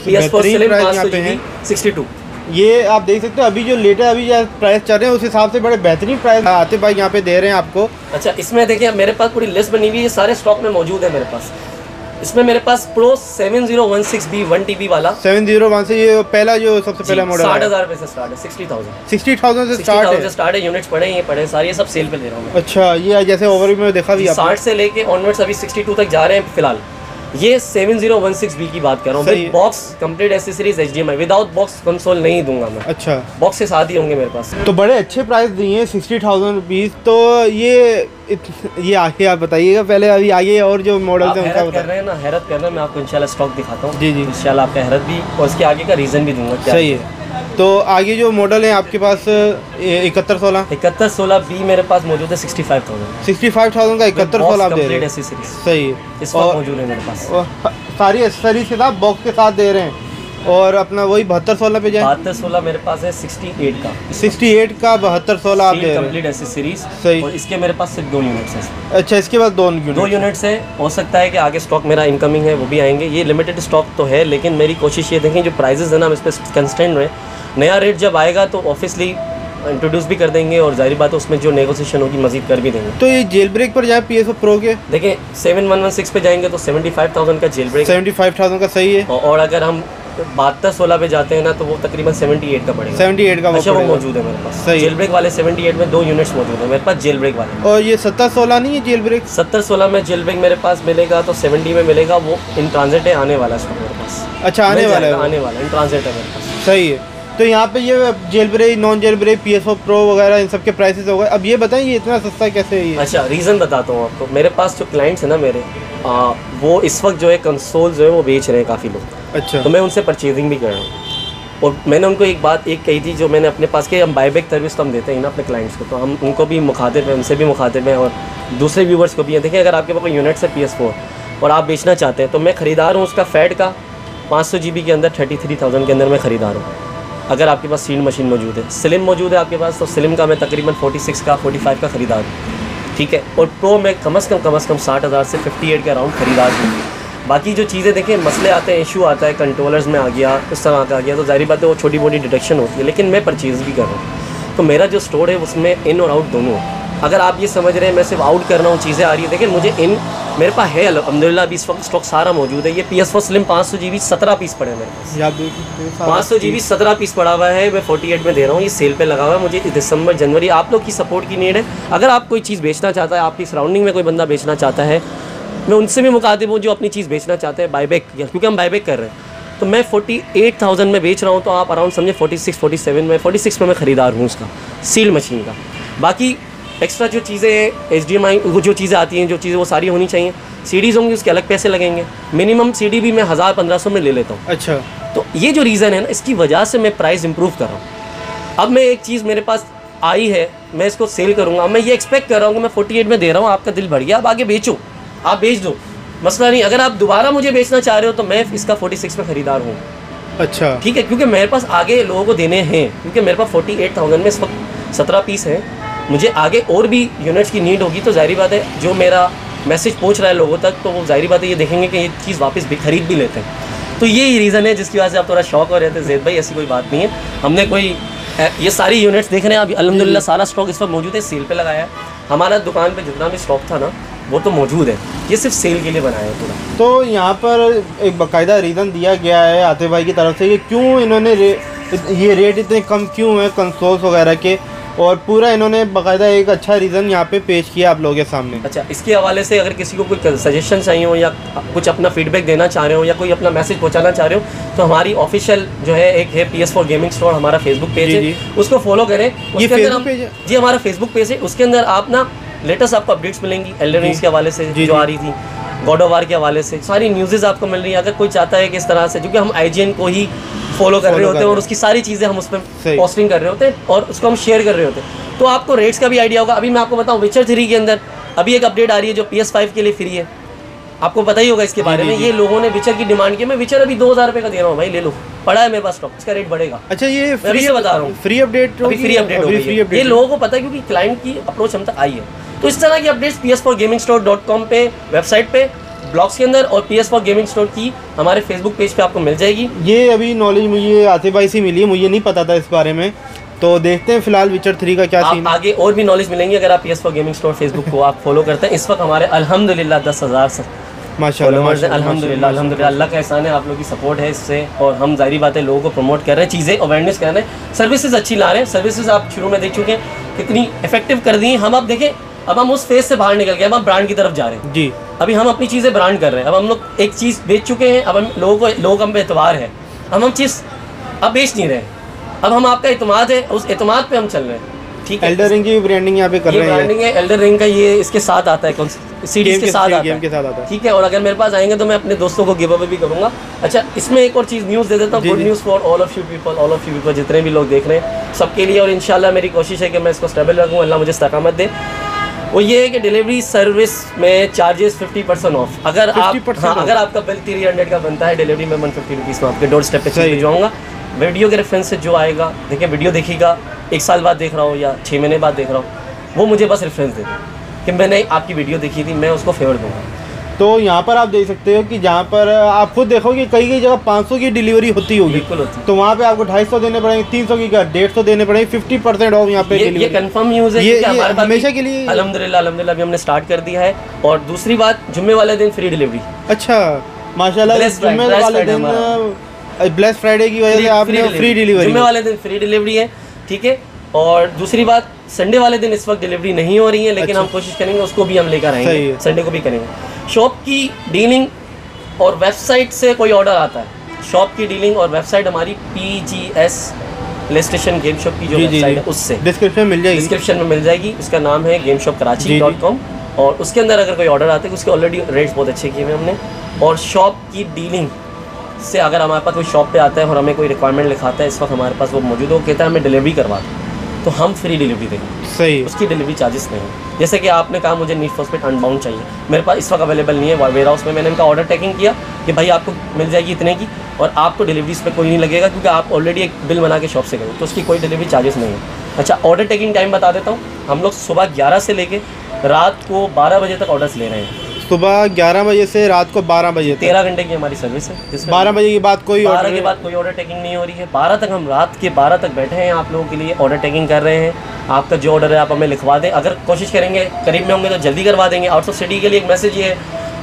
PS4 Slim 500 GB 62। ये आप देख सकते हो अभी जो लेटेस्ट अभी जो प्राइस चल रहे हैं उस हिसाब से बड़े बेहतरीन प्राइस आते भाई यहाँ पे दे रहे हैं आपको। अच्छा, इसमें देखिए मेरे पास पूरी लिस्ट बनी हुई है, ये सारे स्टॉक में मौजूद है मेरे पास। इसमें मेरे पास प्रो 7016B 1 TB वाला 701 से, ये पहला जो सबसे पहला मॉडल 60,000 रुपये से स्टार्ट है, 60,000 से स्टार्ट है। यूनिट्स पड़े, ये पड़े सारे, ये सब सेल पे दे रहा हूँ। अच्छा, ये जैसे ओवरव्यू में देखा भी 60 से लेके ऑनवर्ड्स अभी 62 तक जा रहे हैं फिलहाल। ये 7016B की बात कर रहा हूँ, with box, complete accessories, HDMI। Without box console नहीं दूंगा मैं। अच्छा, बॉक्स के साथ ही होंगे मेरे पास। तो बड़े अच्छे प्राइस दिए हैं, 60,000 रुपीज़। तो ये आगे आप बताइएगा पहले, अभी आगे और जो मॉडल्स हैं उनका कर रहे हैं ना, हैरत कर रहे हैं। मैं आपको इंशाल्लाह स्टॉक दिखाता हूँ। जी जी, इंशाल्लाह आपका हैरत भी, और उसके आगे का रीज़न भी दूंगा। सही है। तो आगे जो मॉडल है आपके पास 7116B मेरे पास मौजूद है 65,000 का 7116 आप दे रहे हैं। सही है, इस वक्त मौजूद है मेरे पास। सारी एक्सेसरीज के साथ बॉक्स के साथ दे रहे हैं। और अपना वही 7216 पे जाए, 7216 मेरे पास है 68 का 7216 आप दे रहे हैं, कंप्लीट एसेसरीज। सही। और इसके मेरे पास सिर्फ 2 यूनिट्स हैं। अच्छा, इसके बाद 2 यूनिट्स है। हो सकता है कि आगे स्टॉक मेरा इनकमिंग है वो भी आएंगे। ये लिमिटेड स्टॉक तो है, लेकिन मेरी कोशिश ये देखें जो प्राइजेस है ना हम इस पर कंस्टेंट रहे। नया रेट जब आएगा तो ऑब्वियसली इंट्रोड्यूस भी कर देंगे, और जाहिर बात है उसमें जो नेगोशिएशन होगी मजीद कर भी देंगे। तो ये जेल ब्रेक पर जाए PS4 Pro के, देखिए 7116 पे जाएंगे तो 75,000 का जेल ब्रेक, 75,000 का सही है। और अगर हम 7216 पे जाते हैं ना तो वो तकरीबन 78 का पड़ेगा। 78 का अच्छा, वो मौजूद है मेरे पास। जेल ब्रेक वाले 78 में 2 यूनिट्स मौजूद है मेरे पास जेल ब्रेक वाले। और ये 7016 नहीं है जेल ब्रेक? 7016 में जेल ब्रेक मेरे पास मिलेगा तो 70 में मिलेगा, वो इन ट्रांजिट है, आने वाला है मेरे पास। अच्छा, आने वाला इन ट्रांजिट है मेरे पास। सही है। तो यहाँ पे ये jailbreak, non jailbreak, PS4 Pro वगैरह इन सब के प्राइसेस हो गए। अब ये बताएं ये इतना सस्ता कैसे है ये? अच्छा, रीज़न बताता हूँ आपको। मेरे पास जो क्लाइंट्स हैं ना मेरे, वो इस वक्त जो है कंसोल जो है वो बेच रहे हैं काफ़ी लोग। अच्छा, तो मैं उनसे परचेजिंग भी कर रहा हूँ। और मैंने उनको एक बात कही थी जो मैंने अपने पास के, हम बायबैक सर्विस तो हम देते हैं ना अपने क्लाइंट्स को, तो हम उनको भी मुखातिब हैं, उनसे भी मुखातिब हैं, और दूसरे व्यूवर्स को भी हैं। देखिए, अगर आपके पास कोई यूनिट्स है PS4 और आप बेचना चाहते हैं तो मैं ख़रीदार हूँ उसका फैट का 500 GB के अंदर 33,000 के अंदर मैं ख़रीदार हूँ। अगर आपके पास सील्ड मशीन मौजूद है, स्लिम मौजूद है आपके पास, तो स्लिम का मैं तकरीबन 46 का 45 का ख़रीदार हूँ। ठीक है। और प्रो में कम से कम 60,000 से 58 के अराउंड ख़रीदार हूँ। बाकी जो चीज़ें देखें, मसले आते हैं, इशू आता है, कंट्रोलर्स में आ गया, उस तरह का आ गया, तो जाहिर बात है वो छोटी मोटी डिटेक्शन होती है, लेकिन मैं परचेज़ भी कर रहा हूँ। तो मेरा जो स्टोर है उसमें इन और आउट दोनों है। अगर आप ये समझ रहे हैं मैं सिर्फ आउट कर रहा हूँ, चीज़ें आ रही है, देखिए मुझे इन मेरे पास है अल्हम्दुलिल्लाह अभी इस वक्त स्टॉक सारा मौजूद है। ये PS4 Slim 500 GB 17 पीस पड़े हैं मेरे पास। 500 GB 17 पीस पड़ा हुआ है, मैं 48 में दे रहा हूँ। ये सेल पे लगा हुआ है। मुझे दिसंबर जनवरी आप लोग की सपोर्ट की नीड है। अगर आप कोई चीज़ बेचना चाहता है, आपकी सराउंडिंग में कोई बंदा बेचना चाहता है, मैं उनसे भी मुखातिब हूँ जो अपनी चीज़ बेचना चाहते हैं बायबैक, क्योंकि हम बायबैक कर रहे हैं। तो मैं 48,000 में बेच रहा हूँ, तो आप अराउंड समझे 46-47 में, 46 में मैं ख़रीदार हूँ उसका सील्ड मशीन का। बाकी एक्स्ट्रा जो चीज़ें हैं, HDMI वो जो चीज़ें आती हैं, जो चीज़ें वो सारी होनी चाहिए। CDs होंगी उसके अलग पैसे लगेंगे। मिनिमम CD भी मैं 1000-1500 में ले लेता हूँ। अच्छा, तो ये जो रीज़न है ना, इसकी वजह से मैं प्राइस इंप्रूव कर रहा हूँ। अब मैं एक चीज़ मेरे पास आई है, मैं इसको सेल करूँगा, मैं ये एक्सपेक्ट कर रहा हूँ कि मैं 48 में दे रहा हूँ, आपका दिल भर गया, आप आगे बेचो, आप बेच दो, मसला नहीं। अगर आप दोबारा मुझे बेचना चाह रहे हो तो मैं इसका 46 में ख़रीदार हूँ। अच्छा, ठीक है, क्योंकि मेरे पास आगे लोगों को देने हैं, क्योंकि मेरे पास 48,000 में इस वक्त 17 पीस हैं। मुझे आगे और भी यूनिट्स की नीड होगी, तो जाहिर बात है जो मेरा मैसेज पहुंच रहा है लोगों तक, तो वो जाहिर बात है ये देखेंगे कि ये चीज़ वापस भी खरीद भी लेते हैं। तो यही रीज़न है जिसकी वजह से आप थोड़ा शौक हो रहे थे ज़ैद भाई। ऐसी कोई बात नहीं है, हमने कोई ये सारी यूनिट्स देख रहे हैं अभी अल्हम्दुलिल्लाह सारा स्टॉक इस वक्त मौजूद है, सेल पे लगाया है। हमारा दुकान पे जितना भी स्टॉक था ना वो तो मौजूद है, ये सिर्फ सेल के लिए बनाया है पूरा। तो यहाँ पर एक बाकायदा रीज़न दिया गया है आतिफ भाई की तरफ से कि क्यों इन्होंने ये रेट इतने कम क्यों है कंसोल्स वगैरह के, और पूरा इन्होंने बाकायदा एक अच्छा रीज़न यहाँ पे पेश किया आप लोगों के सामने। अच्छा, इसके हवाले से अगर किसी को कोई सजेशन चाहिए हो या कुछ अपना फीडबैक देना चाह रहे हो या कोई अपना मैसेज पहुँचाना चाह रहे हो तो हमारी ऑफिशियल जो है एक है PS4 गेमिंग स्टोर, हमारा फेसबुक पेज है, उसको फॉलो करें। उसके अंदर हम जी हमारा फेसबुक पेज है, उसके अंदर आप ना लेटेस्ट आपको अपडेट्स मिलेंगी, एल्डर रिंग्स के हवाले से जो आ रही थी, गॉड ऑफ वार के हवाले से सारी न्यूज़ेज़ आपको मिल रही है। अगर कोई चाहता है कि इस तरह से, क्योंकि हम IGN को ही फॉलो कर रहे होते हैं और उसकी सारी चीज़ें हम उस पर पोस्टिंग कर रहे होते हैं और उसको हम शेयर कर रहे होते हैं, तो आपको रेट्स का भी आइडिया होगा। अभी मैं आपको बताऊं, विचर 3 के अंदर अभी एक अपडेट आ रही है जो PS5 के लिए फ्री है, आपको पता ही होगा इसके बारे में। ये लोगों ने विचर की डिमांड की, मैं विचर अभी 2000 रुपये का दे रहा हूँ भाई, ले लो, पड़ा है मेरे पास स्टॉक, इसका रेट बढ़ेगा। अच्छा, ये फ्री से बता रहा हूँ, फ्री अपडेट होगी, ये लोगों को पता है क्योंकि क्लाइंट की अप्रोच हम तक आई है। तो इस तरह की अपडेट्स PS4gamingstore.com पे वेबसाइट पे ब्लॉग्स के अंदर और PS4 गेमिंग स्टोर की हमारे फेसबुक पेज पे आपको मिल जाएगी। ये अभी नॉलेज मुझे आतिफ भाई से मिली है, मुझे नहीं पता था इस बारे में, तो देखते हैं फिलहाल विचर 3 का क्या सीन है। आगे और भी नॉलेज मिलेंगी अगर आप PS4 गेमिंग स्टोर फेसबुक को आप फॉलो करते हैं। इस वक्त हमारे अल्हम्दुलिल्लाह 10,000 माशाल्लाह, अल्हम्दुलिल्लाह अल्लाह का एहसान है, आप लोगों की सपोर्ट है इससे, और हम जाहिर बात है लोगों को प्रमोट कर रहे हैं, चीज़ें अवेयरनेस कर रहे हैं, सर्विसेज अच्छी ला रहे हैं। सर्विसेज आप शुरू में देख चुके हैं कितनी इफेक्टिव कर दी हैं। हम आप देखें, अब हम उस फेज से बाहर निकल गए, अब हम ब्रांड की तरफ जा रहे हैं जी। अभी हम अपनी चीज़ें ब्रांड कर रहे हैं, अब हम लोग एक चीज़ बेच चुके हैं, अब हम लोग हम पे एतबार है, अब हम चीज़ अब बेच नहीं रहे, अब हम आपका एतमाद है, उस एतमाद पे हम चल रहे हैं। ठीक है, एल्डर रिंग की ब्रांडिंग यहाँ पे कर रहे हैं, ब्रांडिंग है एल्डर रिंग का, ये इसके साथ आता है, कौन सीडीज के साथ आता है, ठीक है। और अगर मेरे पास आएंगे तो मैं अपने दोस्तों को गिव अवे भी करूँगा। अच्छा, इसमें एक और चीज़ न्यूज़ दे देता हूँ, good news for all of you people, जितने भी लोग देख रहे हैं सबके लिए, और इंशाल्लाह मेरी कोशिश है कि मैं इसको स्टेबल रखूँ, अल्लाह मुझे इस्तकामत दे। वो ये है कि डिलीवरी सर्विस में चार्जेस 50% ऑफ। अगर आप अगर आपका बिल 300 का बनता है, डिलीवरी में 150 रुपीज़ में आपके डोर स्टेप पे भिजवाऊँगा। वीडियो के रेफरेंस से जो आएगा, देखिए वीडियो देखिएगा, 1 साल बाद देख रहा हो या 6 महीने बाद देख रहा हो, वो मुझे बस रेफरेंस दे दे कि मैंने आपकी वीडियो देखी थी, मैं उसको फेवर दूँगा। तो यहाँ पर आप देख सकते हो कि जहाँ पर आप खुद देखोगे कई जगह 500 की डिलीवरी होती होगी, बिल्कुल होती, तो वहाँ पे आपको 250 देने पड़ेंगे, 300 की क्या 150 देने पड़ेंगे, 50% ऑफ यहाँ पे ये कंफर्म न्यूज़ है, ये हमारे पास हमेशा के लिए अल्हम्दुलिल्लाह अभी हमने स्टार्ट कर दिया है। और दूसरी बात, जुम्मे वाले दिन फ्री डिलीवरी। अच्छा, माशाल्लाह, जुम्मे वाले दिन ब्लेस फ्राइडे की वजह से आपने फ्री डिलीवरी, जुम्मे वाले दिन फ्री डिलीवरी है, ठीक है। और दूसरी बात, संडे वाले दिन इस वक्त डिलीवरी नहीं हो रही है, लेकिन हम कोशिश करेंगे उसको भी हम लेकर आएंगे, संडे को भी करेंगे। शॉप की डीलिंग और वेबसाइट से कोई ऑर्डर आता है, शॉप की डीलिंग और वेबसाइट हमारी PGS play station game shop की जो वेबसाइट है उससे डिस्क्रिप्शन में मिल जाएगी। उसका नाम है gameshopkarachi.com, और उसके अंदर अगर कोई ऑर्डर आते हैं, उसके ऑलरेडी रेट्स बहुत अच्छे किए हुए हमने। और शॉप की डीलिंग से अगर हमारे पास कोई शॉप पे आता है और हमें कोई रिक्वायरमेंट लिखाता है, इस वक्त हमारे पास वो मौजूद हो, कहता है हमें डिलीवरी करवा दो, तो हम फ्री डिलीवरी देंगे, सही, उसकी डिलीवरी चार्जेस नहीं है। जैसे कि आपने कहा मुझे नीड फॉर स्पीड अनबाउंड चाहिए, मेरे पास इस वक्त अवेलेबल नहीं है वेयर हाउस में, मैंने इनका ऑर्डर टैकिंग किया कि भाई आपको मिल जाएगी इतने की, और आपको डिलीवरी पे कोई नहीं लगेगा क्योंकि आप ऑलरेडी एक बिल बना के शॉप से गए, तो उसकी कोई डिलीवरी चार्जेस नहीं है। अच्छा, ऑर्डर टैकिंग टाइम बता देता हूँ, हम लोग सुबह 11 से लेके रात को 12 बजे तक ऑर्डर्स ले रहे हैं। सुबह 11 बजे से रात को 12 बजे, 13 घंटे की हमारी सर्विस है, जिसमें 12 बजे के बाद कोई ऑर्डर टैकिंग नहीं हो रही है। 12 तक हम रात के 12 तक बैठे हैं, आप लोगों के लिए ऑर्डर टैकिंग कर रहे हैं। आपका जो ऑर्डर है आप हमें लिखवा दें, अगर कोशिश करेंगे करीब में होंगे तो जल्दी करवा देंगे। आउट ऑफ सिटी के लिए एक मैसेज ये है,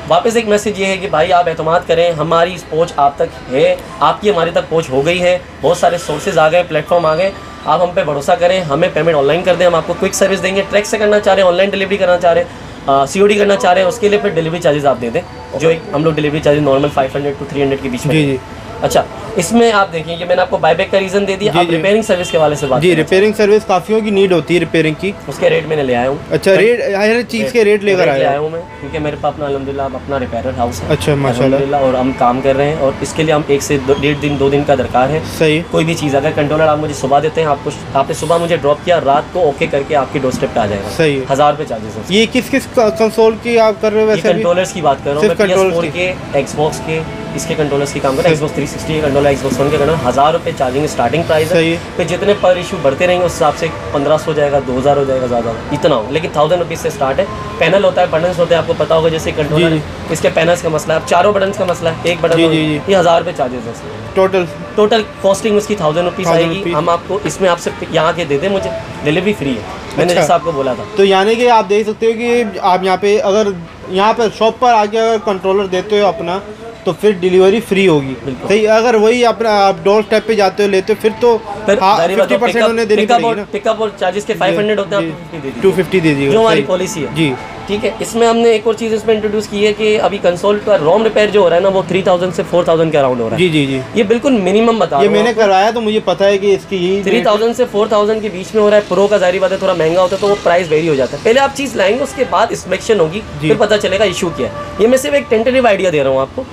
वापस एक मैसेज ये है कि भाई आप एतमाद करें, हमारी पहुँच आप तक है, आपकी हमारी तक पहुँच हो गई है, बहुत सारे सोर्सेज आ गए, प्लेटफॉर्म आ गए, आप हम पे भरोसा करें, हमें पेमेंट ऑनलाइन कर दें, हम आपको क्विक सर्विस देंगे। ट्रैक से करना चाह रहे हैं, ऑनलाइन डिलीवरी करना चाह रहे हैं, COD करना चाह रहे हैं, उसके लिए फिर डिलीवरी चार्जेस आप दे दें, जो एक हम लोग डिलीवरी चार्जेस नॉर्मल 500 to 300 के बीच में। जी। अच्छा, इसमें आप देखिए कि मैंने आपको बायबैक का रीज़न दे दिया। आप रिपेयरिंग सर्विस के वाले से बात जी, रिपेयरिंग सर्विस काफ़ियों की नीड होती है रिपेयरिंग की, उसके रेट मैंने ले आया हूँ। अच्छा, रेट हर चीज़ के रेट लेकर आया हूँ मैं, क्योंकि मेरे पास अपना अल्हम्दुलिल्लाह अपना रिपेयर हाउस है। अच्छा, माशाल्लाह, और हम काम कर रहे हैं, और इसके लिए हम 1 से 1.5 दिन 2 दिन का दरकार है। सही, कोई भी चीज़ अगर कंट्रोलर आप मुझे सुबह देते हैं, आपने सुबह मुझे ड्रॉप किया, रात को ओके करके आपकी डोर स्टेप पे आ जाएगा। सही, 1000 रुपये चार्जेस है। ये किस कंसोल की आप कर रहे हो? वैसे कंट्रोलर्स की बात कर रहा हूँ, PS4 के, Xbox के, इसके कंट्रोलर्स की काम कर रहे हैं। Xbox 360 के कंट्रोलर, Xbox One के कंट्रोलर, 1000 रुपये चार्जिंग स्टार्टिंग प्राइस है। फिर जितने पर इशू बढ़ते रहेंगे उस हिसाब से 1500 हो जाएगा, 2000 हो जाएगा, ज़्यादा इतना हो, लेकिन 1000 रुपीज़ से स्टार्ट है। पैनल होता है, बटन्स होते हैं, आपको पता होगा, जैसे कंट्रोलर, इसके पैनल्स का मसला है, चारों बटन्स का मसला है, एक बटन ये 1000 रुपये चार्जेस है। टोटल कॉस्टिंग उसकी 1000 रुपीज़ आएगी। हम आपको इसमें आपसे यहाँ के दे दें, मुझे डिलीवरी फ्री है, मैंने जैसा आपको बोला था। तो यानी कि आप देख सकते हो कि आप यहाँ पे अगर यहाँ पर शॉप पर आके अगर कंट्रोलर देते हो अपना तो फिर डिलीवरी फ्री होगी। सही, अगर वही अपना आप डोर स्टेप पे जाते हो लेते हो फिर तो 50% उन्हें देनी पड़ेगी ना। पिकअप और चार्जेस के 500 होते हैं, आप 250 दे दीजिए, जो हमारी पॉलिसी है जी। ठीक है, इसमें हमने एक और चीज़ इसमें इंट्रोड्यूस की है कि अभी कंसोल का रोम रिपेयर जो हो रहा है ना वो 3000 से 4000 के अराउंड हो रहा है। जी जी जी, ये बिल्कुल मिनिमम बता रहा हूं, ये मैंने करवाया तो मुझे पता है कि इसकी यही 3000 से 4000 के बीच में हो रहा है। प्रो का जारी बात है थोड़ा महंगा होता है तो वो प्राइस वेरी हो जाता है। पहले आप चीज़ लाएंगे उसके बाद इंस्पेक्शन होगी, फिर पता चलेगा इशू क्या है। ये मैं सिर्फ एक टेंटेटिव आइडिया दे रहा हूँ आपको,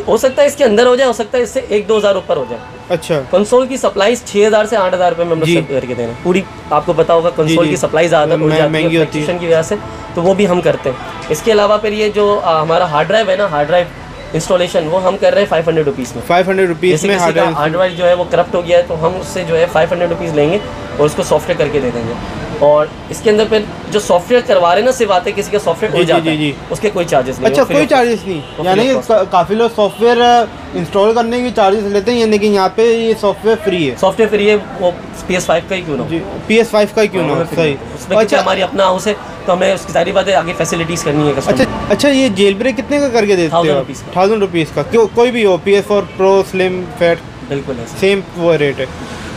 हो सकता है इसके अंदर हो जाए, हो सकता है इससे 1-2 हज़ार ऊपर हो जाए। अच्छा, कंसोल की सप्लाईज 6000 से 8000 रुपये में हम लोग करके दे रहे हैं पूरी। आपको पता होगा कंसोल की सप्लाई ज़्यादा महंगी होती है की वजह से, तो वो भी हम करते हैं। इसके अलावा फिर ये जो हमारा हार्ड ड्राइव है ना, हार्ड ड्राइव इंस्टॉलेशन वो हम कर रहे हैं 500 रुपीज़ में। 500 रुपीज़ में हार्ड ड्राइव जो है वो करप्ट हो गया है तो हम उससे जो है 500 रुपीज़ लेंगे और उसको सॉफ्टवेयर करके दे देंगे। और इसके अंदर फिर जो सॉफ्टवेयर करवा रहे हैं ना, सिर्फ आते किसी का सॉफ्टवेयर हो जाता है, उसके कोई चार्जेस नहीं। अच्छा, कोई चार्जेस नहीं, यानी काफ़ी लोग सॉफ्टवेयर इंस्टॉल करने के चार्जेस लेते हैं, लेकिन यहाँ पे ये सॉफ्टवेयर फ्री है। सॉफ्टवेयर फ्री है, वो PS5 का ही क्यों ना, PS5 का ही क्यों ना, सही। उसमें अच्छा हमारी अपना हाउस है तो हमें उसकी सारी बातें आगे फैसिलिटीज़ करनी है। अच्छा, ये जेल ब्रेक कितने का करके देते हो? 1000 रुपीज़ का, कोई भी हो, PS4 प्रो स्लिम फैट, बिल्कुल है सेम वो रेट है।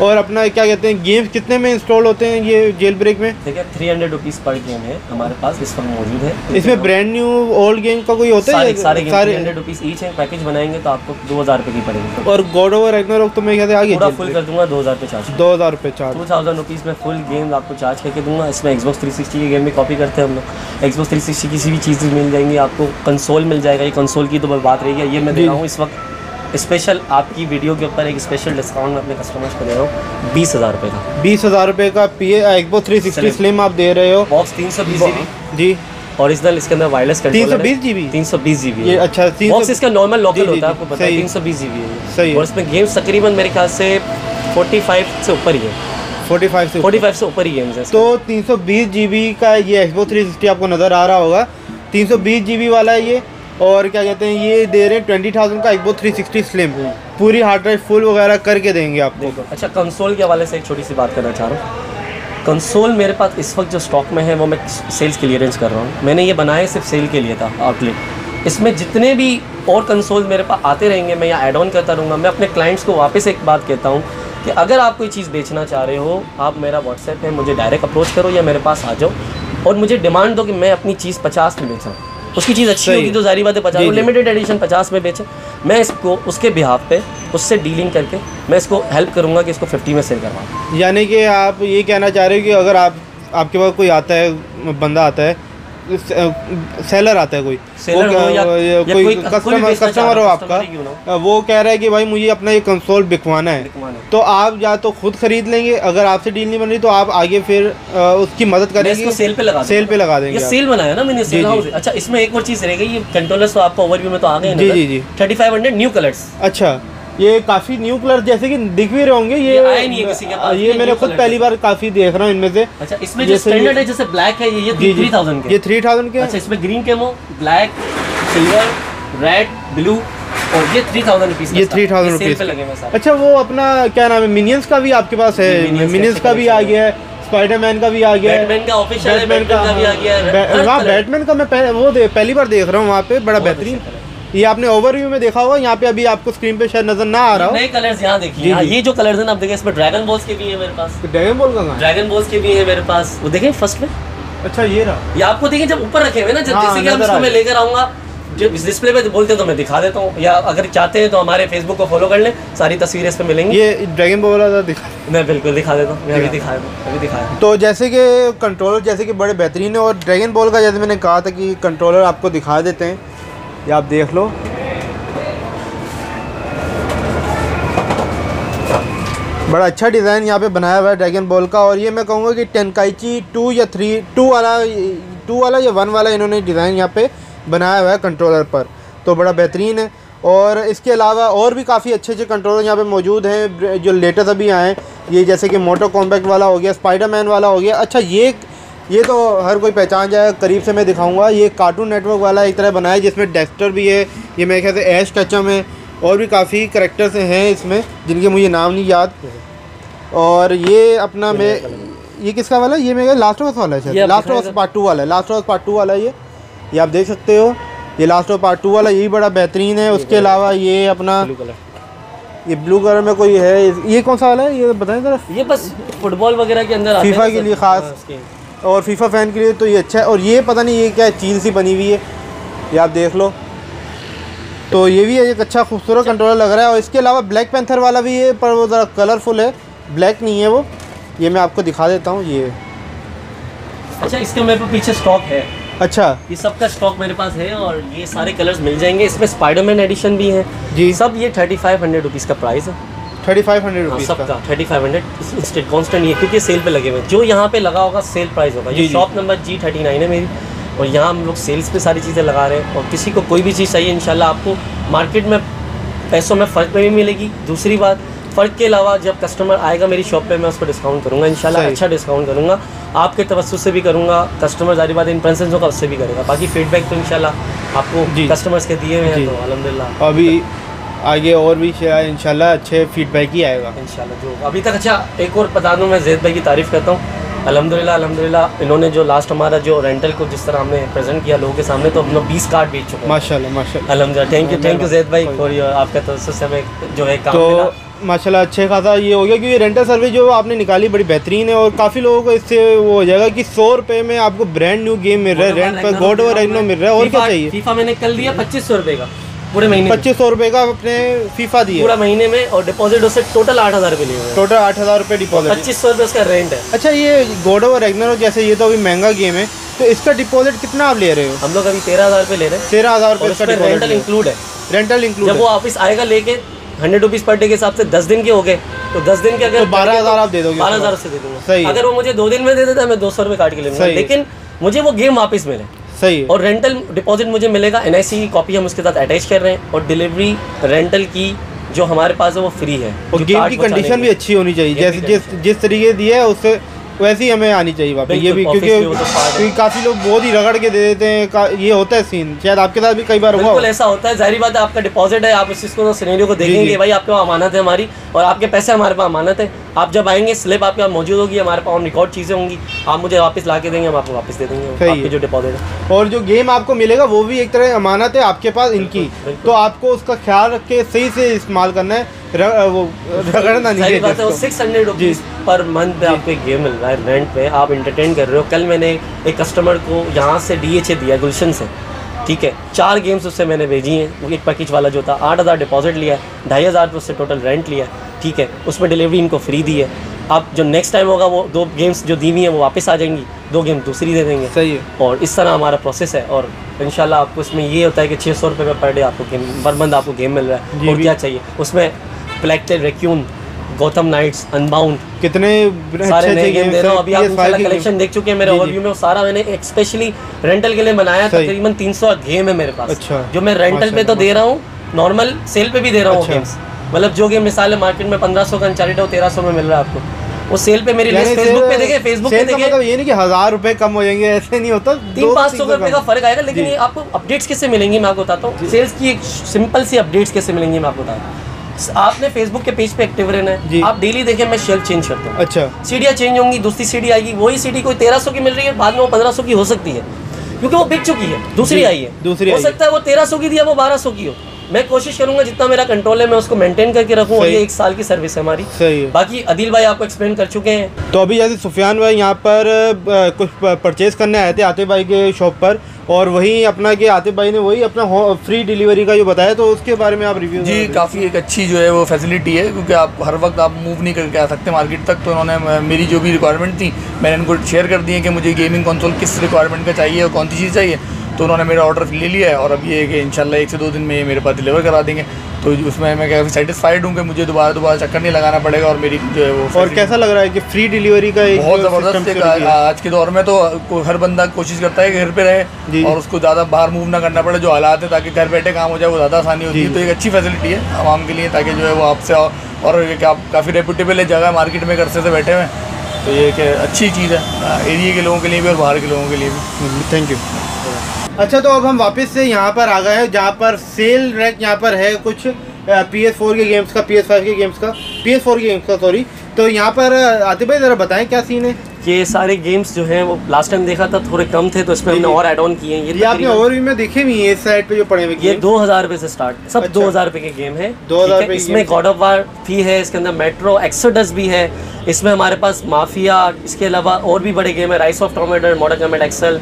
और अपना क्या कहते हैं, गेम्स कितने में इंस्टॉल होते हैं ये जेल ब्रेक में? देखिए 300 रुपीज़ पर गेम है हमारे पास इस वक्त मौजूद है। इसमें ब्रांड न्यू ओल्ड गेम का कोई होता है? सारे 300 रुपीज़ ईच है। पैकेज बनाएंगे तो आपको 2000 रुपये की पड़ेगी। और गॉड ऑफ वॉर रैग्नारोक तो मैं कहते हैं आगे पूरा फुल कर दूंगा 2000 रुपये चार्ज। 2000 रुपये चार्ज, 2000 रुपीज़ में फुल गेम आपको चार्ज करके दूंगा। इसमें Xbox 360 की गेम भी कॉपी करते हैं हम लोग। Xbox 360 किसी भी चीज़ मिल जाएंगी आपको, कंसोल मिल जाएगा। ये कंसोल की तो बात रही है, ये मैं दे रहा हूँ इस वक्त स्पेशल आपकी वीडियो के ऊपर एक स्पेशल डिस्काउंट मैं अपने कस्टमर्स को दे रहा हूँ 20,000 रुपये का। 20,000 रुपये का Xbox 360 स्लिम आप दे रहे हो। बॉक्स 320 GB जी, ओरिजिनल इसके अंदर वायरलेस कंट्रोलर 320 GB ये। अच्छा, बॉक्स इसका नॉर्मल लोकल होता है, आपको पता है 320 GB है सही। और इसमें गेम्स तकरीबन मेरे ख्याल से 45 से ऊपर ही है, 45 से ऊपर ही गेम्स है। तो 320 GB का ये Xbox 360 आपको नज़र आ रहा होगा, 320 GB वाला है ये। और क्या कहते हैं, ये दे रहे हैं 20,000 का Xbox 360 स्लिम, पूरी हार्ड ड्राइव फुल वगैरह करके देंगे आपको। अच्छा, कंसोल के हवाले से एक छोटी सी बात करना चाह रहा हूँ। कंसोल मेरे पास इस वक्त जो स्टॉक में है वो मैं सेल्स क्लियरेंस कर रहा हूँ। मैंने ये बनाया सिर्फ सेल के लिए था आउटलेट। इसमें जितने भी और कंसोल मेरे पास आते रहेंगे मैं यहाँ ऐड ऑन करता रहूँगा। मैं अपने क्लाइंट्स को वापस एक बात कहता हूँ कि अगर आप कोई चीज़ बेचना चाह रहे हो, आप मेरा व्हाट्सएप है, मुझे डायरेक्ट अप्रोच करो या मेरे पास आ जाओ और मुझे डिमांड दो कि मैं अपनी चीज़ 50 में बेचा। उसकी चीज़ अच्छी होगी तो जारी बात है 50, लिमिटेड एडिशन 50 में बेचे। मैं इसको उसके बिहाफ पे उससे डीलिंग करके मैं इसको हेल्प करूँगा कि इसको 50 में सेल करवाऊँ। यानी कि आप ये कहना चाह रहे हो कि अगर आपके पास कोई आता है, बंदा आता है, सेलर आता है, कोई कोई कस्टमर हो आपका, वो कह रहा है कि भाई मुझे अपना ये कंसोल बिकवाना है, तो आप या तो खुद खरीद लेंगे, अगर आपसे डील नहीं बन रही तो आप आगे फिर उसकी मदद करेंगे, इसको सेल पे लगा देंगे। ये सेल बनाया ना मैंने, सेल हाउस। अच्छा, इसमें एक और चीज़ रहेगी, ये कंट्रोलर्स तो आपको ओवरव्यू में तो आ गए हैं। जी 3500 न्यू कलर्स। अच्छा, ये काफ़ी न्यू कलर जैसे कि दिख भी रहे होंगे, ये आए नहीं है किसी के पास, ये मैंने खुद पहली बार काफ़ी देख रहा हूँ इनमें से। अच्छा, इसमें जो स्टैंडर्ड है जैसे ब्लैक है ये 3000 के, ये 3000 के। अच्छा, इसमें green chemo, black, silver, red, blue और ये 3000 रुपीज़, ये 3000 रुपीज़। अच्छा, वो अपना क्या नाम है, मिनियंस का भी आपके पास है? मिनियंस का भी आ गया है, स्पाइडरमैन का भी आ गया है, बैटमैन का ऑफिशियल है, बैटमैन का भी आ गया है। हाँ, बैटमैन का मैं पहली बार देख रहा हूँ वहाँ पे, बड़ा बेहतरीन। ये आपने ओवरव्यू में देखा होगा, यहाँ पे अभी आपको स्क्रीन पे शायद नजर ना आ रहा हो। नए कलर्स यहाँ देखिए, ये जो कलर्स हैं आप देखिए, इसमें ड्रैगन बॉल्स के भी है मेरे पास। ड्रैगन बॉल का? ड्रैगन बॉल्स के भी है मेरे पास, वो देखें फर्स्ट में। अच्छा, ये रहा, ये आपको देखिए जब ऊपर रखे हुए ना, जैसे कि हम इसको मैं लेकर आऊँगा, जब इस डिस्प्ले पे बोलते हैं तो मैं दिखा देता हूँ, या अगर चाहते हैं तो हमारे फेसबुक को फॉलो कर लें, सारी तस्वीरें इस पे मिलेंगी। ये ड्रैगन बॉल वाला दिखा, मैं बिल्कुल दिखा देता हूँ, मैं अभी दिखाया। तो जैसे कि कंट्रोलर जैसे कि बड़े बेहतरीन है, और ड्रैगन बॉल का जैसे मैंने कहा था कि कंट्रोलर आपको दिखा देते हैं, ये आप देख लो। बड़ा अच्छा डिज़ाइन यहाँ पे बनाया हुआ है ड्रैगन बॉल का। और ये मैं कहूँगा कि टेनकाइची 2 या 3 2 वाला या 1 वाला इन्होंने डिज़ाइन यहाँ पे बनाया हुआ है कंट्रोलर पर, तो बड़ा बेहतरीन है। और इसके अलावा और भी काफ़ी अच्छे अच्छे कंट्रोलर यहाँ पे मौजूद हैं जो लेटेस्ट अभी आए हैं, ये जैसे कि मोटो कॉम्पैक्ट वाला हो गया, स्पाइडरमैन वाला हो गया। अच्छा, ये तो हर कोई पहचान जाएगा, करीब से मैं दिखाऊँगा। ये कार्टून नेटवर्क वाला एक तरह बनाया है जिसमें डेक्स्टर भी है, ये मेरे ख्याल से ऐश कचम है, और भी काफ़ी करैक्टर्स हैं इसमें जिनके मुझे नाम नहीं याद। और ये अपना ये किसका वाला है? ये मेरा लास्ट ऑफ अस वाला है, शायद लास्ट ऑफ अस पार्ट 2 वाला है, लास्ट ऑफ अस पार्ट 2 वाला है ये। ये आप देख सकते हो, ये लास्ट ऑफ पार्ट 2 वाला यही बड़ा बेहतरीन है। उसके अलावा ये अपना ब्लू कलर, ये ब्लू कलर में कोई है, ये कौन सा वाला है ये बताएं ज़रा। ये बस फुटबॉल वगैरह के अंदर आते हैं फीफा के लिए ख़ास, और फीफा फ़ैन के लिए तो ये अच्छा है। और ये पता नहीं ये क्या चीज़ सी बनी हुई है, ये आप देख लो। तो ये भी एक अच्छा खूबसूरत कंट्रोलर लग रहा है। और इसके अलावा ब्लैक पैंथर वाला भी है, पर वो ज़रा कलरफुल है, ब्लैक नहीं है वो। ये मैं आपको दिखा देता हूँ ये। अच्छा, इसके मेरे पास पीछे स्टॉक है। अच्छा, ये सब का स्टॉक मेरे पास है और ये सारे कलर्स मिल जाएंगे। इसमें स्पाइडरमैन एडिशन भी है जी। सब ये 3500 रुपीज़ का प्राइस है। 3500 रुपीज़ सबका 3500 स्टेट कॉन्स्टेंट ये, क्योंकि सेल पे लगे हुए हैं। जो यहाँ पे लगा होगा सेल प्राइस होगा। ये शॉप नंबर G39 है मेरी, और यहाँ हम लोग सेल्स पे सारी चीज़ें लगा रहे हैं। और किसी को कोई भी चीज़ चाहिए इंशाल्लाह आपको मार्केट में पैसों में फ़र्क में भी मिलेगी। दूसरी बात, फ़र्क के अलावा जब कस्टमर आएगा मेरी शॉप पे मैं उसको डिस्काउंट करूँगा इंशाल्लाह, अच्छा डिस्काउंट करूँगा। आपके तवज्जुह से भी करूँगा, कस्टमर जारी बात इंप्रेशंस होगा उससे भी करेगा। बाकी फीडबैक तो इंशाल्लाह आपको कस्टमर्स के दिए हुए हैं, तो अल्हम्दुलिल्लाह अभी आगे और भी इंशाल्लाह अच्छे फीडबैक ही आएगा इंशाल्लाह। जो अभी तक अच्छा, एक और बता दूँ, मैं ज़ैद भाई की तारीफ़ करता हूँ अल्हम्दुलिल्लाह। इन्होंने जो लास्ट हमारा जो रेंटल को जिस तरह हमने प्रेजेंट किया लोगों के सामने, तो हम लोग 20 कार्ड बेच चुके हैं माशाल्लाह अल्हम्दुलिल्लाह। थैंक यू ज़ैद भाई और आपका तवज्जुह से हमें जो है काम तो माशाल्लाह अच्छे खासा ये हो गया, क्योंकि रेंटल सर्विस जो आपने निकाली बड़ी बेहतरीन है। और काफ़ी लोगों को इससे वो हो जाएगा कि 100 रुपये में आपको ब्रांड न्यू गेम मिल रहा है, रेंट पर गॉड ऑफ रैग्नारोक मिल रहा है। और क्या चाहिए। फीफा मैंने कल दिया 2500 रुपये का, पूरे महीने 2500 रुपये का अपने फीफा दिया पूरा महीने में, और डिपॉजिट उससे टोटल 8000 रुपये लिए हुए हैं। टोटल 8000 रुपये डिपॉजिट, 2500 रुपये उसका रेंट है। अच्छा, ये गॉड ऑफ रैग्नारोक जैसे ये तो अभी महंगा गेम है, तो इसका डिपॉजिट कितना आप ले रहे हो। हम लोग अभी 13,000 रुपये ले रहे हैं। 13,000 रुपये रेंटल इंक्लूड है। रेंटल इंक्लूड, जब वो ऑफिस आएगा लेके 100 रुपीज़ पर डे के हिसाब से 10 दिन के हो गए, तो 10 दिन के अगर 12,000 आप दे दोगे। 12,000 से दे दूंगा। सही है। अगर वो मुझे 2 दिन में दे देता है मैं 200 रुपये काट के ले लूँगा, लेकिन मुझे वो गेम वापस मिले। सही है। और रेंटल डिपॉजिट मुझे मिलेगा, NIC की कॉपी हम उसके साथ अटैच कर रहे हैं, और डिलीवरी रेंटल की जो हमारे पास है वो फ्री है। और गेम की कंडीशन भी अच्छी होनी चाहिए, जैसे जिस तरीके दी है उससे वैसे ही हमें आनी चाहिए वापस। ये भी क्योंकि काफ़ी लोग बहुत ही रगड़ के दे देते हैं, ये होता है सीन, शायद आपके साथ भी कई बार हुआ। बिल्कुल ऐसा होता है, जाहिर बात है आपका डिपॉजिट है, आप इस चीज़ को सिनेरियो को देखेंगे, भाई आपके पास अमानत है हमारी, और आपके पैसे हमारे पास अमानत है। आप जब आएंगे स्लिप आपके पास मौजूद होगी, हमारे पास ऑन रिकॉर्ड चीज़ें होंगी, आप मुझे वापस ला के देंगे, हम आपको वापस दे देंगे आपकी जो डिपॉजिट है। और जो गेम आपको मिलेगा वो भी एक तरह अमानत है आपके पास इनकी, तो आपको उसका ख्याल रख के सही से इस्तेमाल करना है, वो रगड़ना नहीं है। 600 रुपीज़ पर मंथ पे आपको एक गेम मिल रहा है रेंट पे, आप इंटरटेन कर रहे हो। कल मैंने एक कस्टमर को यहाँ से DHA दिया गुलशन से, ठीक है, 4 गेम्स उससे मैंने भेजी हैं। वो एक पैकेज वाला जो था 8000 डिपॉजिट लिया है, 2500 पे उससे टोटल रेंट लिया है, ठीक है, उसमें डिलीवरी इनको फ्री दी है। अब जो नेक्स्ट टाइम होगा वो 2 गेम्स जो दी हुई हैं वो वापस आ जाएंगी, 2 गेम दूसरी दे देंगे। सही है। और इस तरह हमारा प्रोसेस है, और इंशाल्लाह आपको इसमें ये होता है कि 600 रुपये में पर डे आपको गेम पर मंथ आपको गेम मिल रहा है। और क्या चाहिए उसमें, प्लेक्टेड रेक्यून, गौतम नाइट्स, अनबाउंड, कितने सारे नए गेम दे रहा हूँ। अभी आप इंशाल्लाह कलेक्शन देख चुके हैं मेरे ओवरव्यू में, वो सारा मैंने स्पेशली रेंटल के लिए बनाया। तकरीबन 300 गेम है मेरे पास। अच्छा। जो मैं रेंटल पे तो दे रहा हूँ, नॉर्मल सेल पे भी दे रहा हूँ गेम्स। मतलब जो गेम मिसाल है मार्केट में 1500 का अनचार्टेड हो 1300 में मिल रहा है आपको, वो सेल पे मेरी लिस्ट फेसबुक पे देखे, फेसबुक पे देखे। मतलब ये नहीं कि 1000 रुपए कम हो जाएंगे, ऐसे नहीं होता, 300-500 रुपए का फर्क आएगा। लेकिन ये आपको अपडेट्स कैसे मिलेंगी मैं आपको बताता हूँ। सेल्स की एक सिंपल सी अपडेट्स कैसे मिलेंगी मैं आपको बताता हूँ। आपने फेसबुक के पेज पे एक्टिव रहना है, आप डेली देखें मैं शेल्फ चेंज करता हूँ। अच्छा। सीढ़ियाँ चेंज होंगी, दूसरी सीढ़ी आएगी, वही सीढ़ी कोई 1300 की मिल रही है, बाद में वो 1500 की हो सकती है, क्योंकि वो बिक चुकी है, दूसरी आई है। दूसरी हो सकता है वो 1300 की दिया वो 1200 की हो। मैं कोशिश करूंगा जितना मेरा कंट्रोल है मैं उसको मेंटेन करके रखूं, और ये 1 साल की सर्विस है हमारी। सही है। बाकी अदिल भाई आपको एक्सप्लेन कर चुके हैं। तो अभी जैसे सुफियान भाई यहाँ पर कुछ परचेज करने आए थे आतिफ भाई के शॉप पर, और वहीं अपना कि आतिफ भाई ने वही अपना फ्री डिलीवरी का जो बताया, तो उसके बारे में आप रिव्यू। जी, काफ़ी एक अच्छी जो है वो फैसिलिटी है, क्योंकि आप हर वक्त आप मूव नहीं करके आ सकते मार्केट तक। तो उन्होंने मेरी जो भी रिक्वायरमेंट थी मैंने इनको शेयर कर दी है कि मुझे गेमिंग कंसोल किस रिक्वायरमेंट का चाहिए और कौन सी चीज़ चाहिए। तो उन्होंने मेरा ऑर्डर ले लिया है, और अब ये है कि इंशाल्लाह 1 से 2 दिन में ये मेरे पास डिलीवर करा देंगे। तो उसमें मैं काफ़ी सेटिस्फाइड हूँ कि मुझे दोबारा चक्कर नहीं लगाना पड़ेगा, और मेरी जो है वो। और कैसा लग रहा है कि फ्री डिलीवरी का एक बहुत ज़बरदस्त। आज के दौर में तो हर बंदा कोशिश करता है कि घर पे रहे और उसको ज़्यादा बाहर मूव ना करना पड़े, जो हालात है, ताकि घर बैठे काम हो जाए, वो ज़्यादा आसानी होती है। तो एक अच्छी फैसिलिटी है आवाम के लिए, ताकि जो है वो आपसे, और काफ़ी रेपुटेबल है जगह मार्केट में घर से बैठे हुए, तो ये एक अच्छी चीज़ है एरिया के लोगों के लिए भी और बाहर के लोगों के लिए भी। Thank you. अच्छा, तो अब हम वापस से यहाँ पर आ गए हैं जहाँ पर सेल रैक यहाँ पर है कुछ PS4 के गेम्स का, PS5 के गेम्स का, PS4 के गेम्स का, सॉरी। तो यहाँ पर आतिफ भाई ज़रा बताएं क्या सीन है। ये सारे गेम्स जो हैं वो लास्ट टाइम देखा था थोड़े कम थे, तो इसमें हमने और ऐड ऑन किए हैं। ये आपने ओवरव्यू में देखे भी हैं इस साइड पे जो पड़े हुए, ये 2000 रुपये से स्टार्ट, सब 2000 रुपये के गेम है। 2000 रुपये इसमें गॉड ऑफ वार भी है, इसके अंदर मेट्रो एक्सोडस भी है, इसमें हमारे पास माफिया, इसके अलावा और भी बड़े गेम है, Rise of Tomb Raider, Modern Combat excel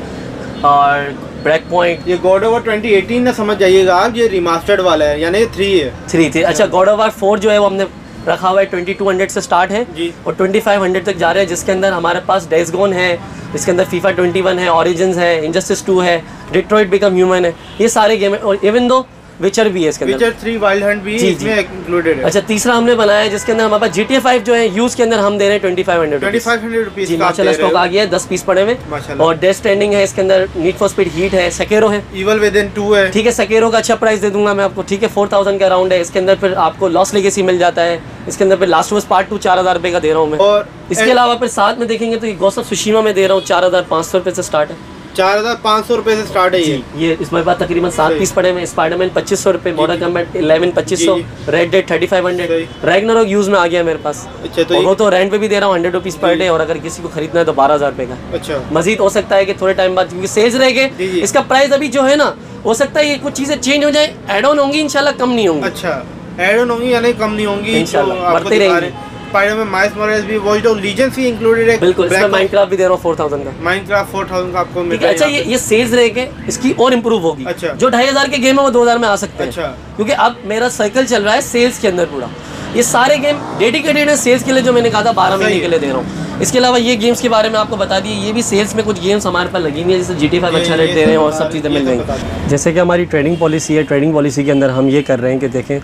और ब्रेक पॉइंट। ये गॉड ऑफ वार 2018 ना समझ जाइएगा आप, ये रिमास्टर्ड वाला है, यानी 3 है। 3 थी। अच्छा, गॉड ऑफ वार 4 जो है वो हमने रखा हुआ है 2200 से स्टार्ट है और 2500 तक जा रहे हैं, जिसके अंदर हमारे पास डेज गोन है, इसके अंदर फीफा 21 है, ओरिजिन्स है, इंजस्टिस 2 है, डिट्रॉइट बिकम ह्यूमन है, ये सारे गेम है। और इवन दो विचर भी है इसके अंदर, विचर 3 वाइल्ड हंट भी इसमें इंक्लूडेड है। अच्छा, तीसरा हमने बनाया है जिसके अंदर हमारे पास GTA 5 जो है यूज के अंदर हम दे रहे हैं 2500 रुपीस जी, माशाल्लाह स्टॉक आ गया है, 10 पीस पड़े हुए। और डेथ स्ट्रैंडिंग है, इसके अंदर नीड फॉर स्पीड हीट है, सेकेरो है, इवल विदिन 2 है। ठीक है, सेकेरो का अच्छा प्राइस दे दूंगा मैं आपको, ठीक है, 4000 का अराउंड है। इसके अंदर फिर आपको लॉस्ट लेगेसी मिल जाता है, इसके अंदर फिर लास्ट ऑफ अस पार्ट 2 4000 रुपये का दे रहा हूँ मैं। और इसके अलावा फिर साथ में देखेंगे तो ये गोस्ट ऑफ सुशीमा में दे रहा हूँ 4500 रुपये से स्टार्ट है, 4500 रुपये से स्टार्ट है ये इसमें पास तकरीबन 7 पीस पड़े हैं। स्पाइडरमैन 2500 रुपये, modern combat 11 2500, red dead 3500, Ragnarok use में आ गया मेरे पास। अच्छा, तो वो तो रेंट पे भी दे रहा हूँ 100 रुपीज़ पर डे, और अगर किसी को खरीदना है तो 12000 रुपये का। अच्छा, मजीद हो सकता है कि थोड़े टाइम बाद, क्योंकि सेल्स रहेंगे, इसका प्राइस अभी जो है ना, हो सकता है ये कुछ चीज़ें चेंज हो जाए, एड ऑन होंगी इंशाल्लाह, कम नहीं होंगी। अच्छा, एड ऑन होंगी यानी कम नहीं होंगी इंशाल्लाह, बढ़ते रहेंगे। स्पाइडरमैन माइल्स मोरेल्स भी, वॉच डॉग लीजेंड्स भी इंक्लूडेड है। बिल्कुल, इसमें माइनक्राफ्ट भी दे रहा हूँ 4000 का, माइनक्राफ्ट 4000 का आपको मिल रहा है। अच्छा, ये सेल्स रहेंगे, इसकी और इंप्रूव होगी। अच्छा, जो 2500 के गेम है वो 2000 में आ सकते हैं। अच्छा, क्योंकि अब मेरा साइकिल चल रहा है सेल्स के अंदर पूरा, ये सारे गेम डेडिकेटेड है सेल्स के लिए, जो मैंने कहा था 12 महीने के लिए दे रहा हूँ। इसके अलावा ये गेम्स के बारे में आपको बता दिए, ये भी सेल्स में कुछ गेम्स हमारे पास लगी हुई है, जैसे GTA 5 अच्छा रेट दे रहे हैं और सब चीज़ें मिल जाएंगी। जैसे कि हमारी ट्रेडिंग पॉलिसी है, ट्रेडिंग पॉलिसी के अंदर हम ये कर रहे हैं कि देखें,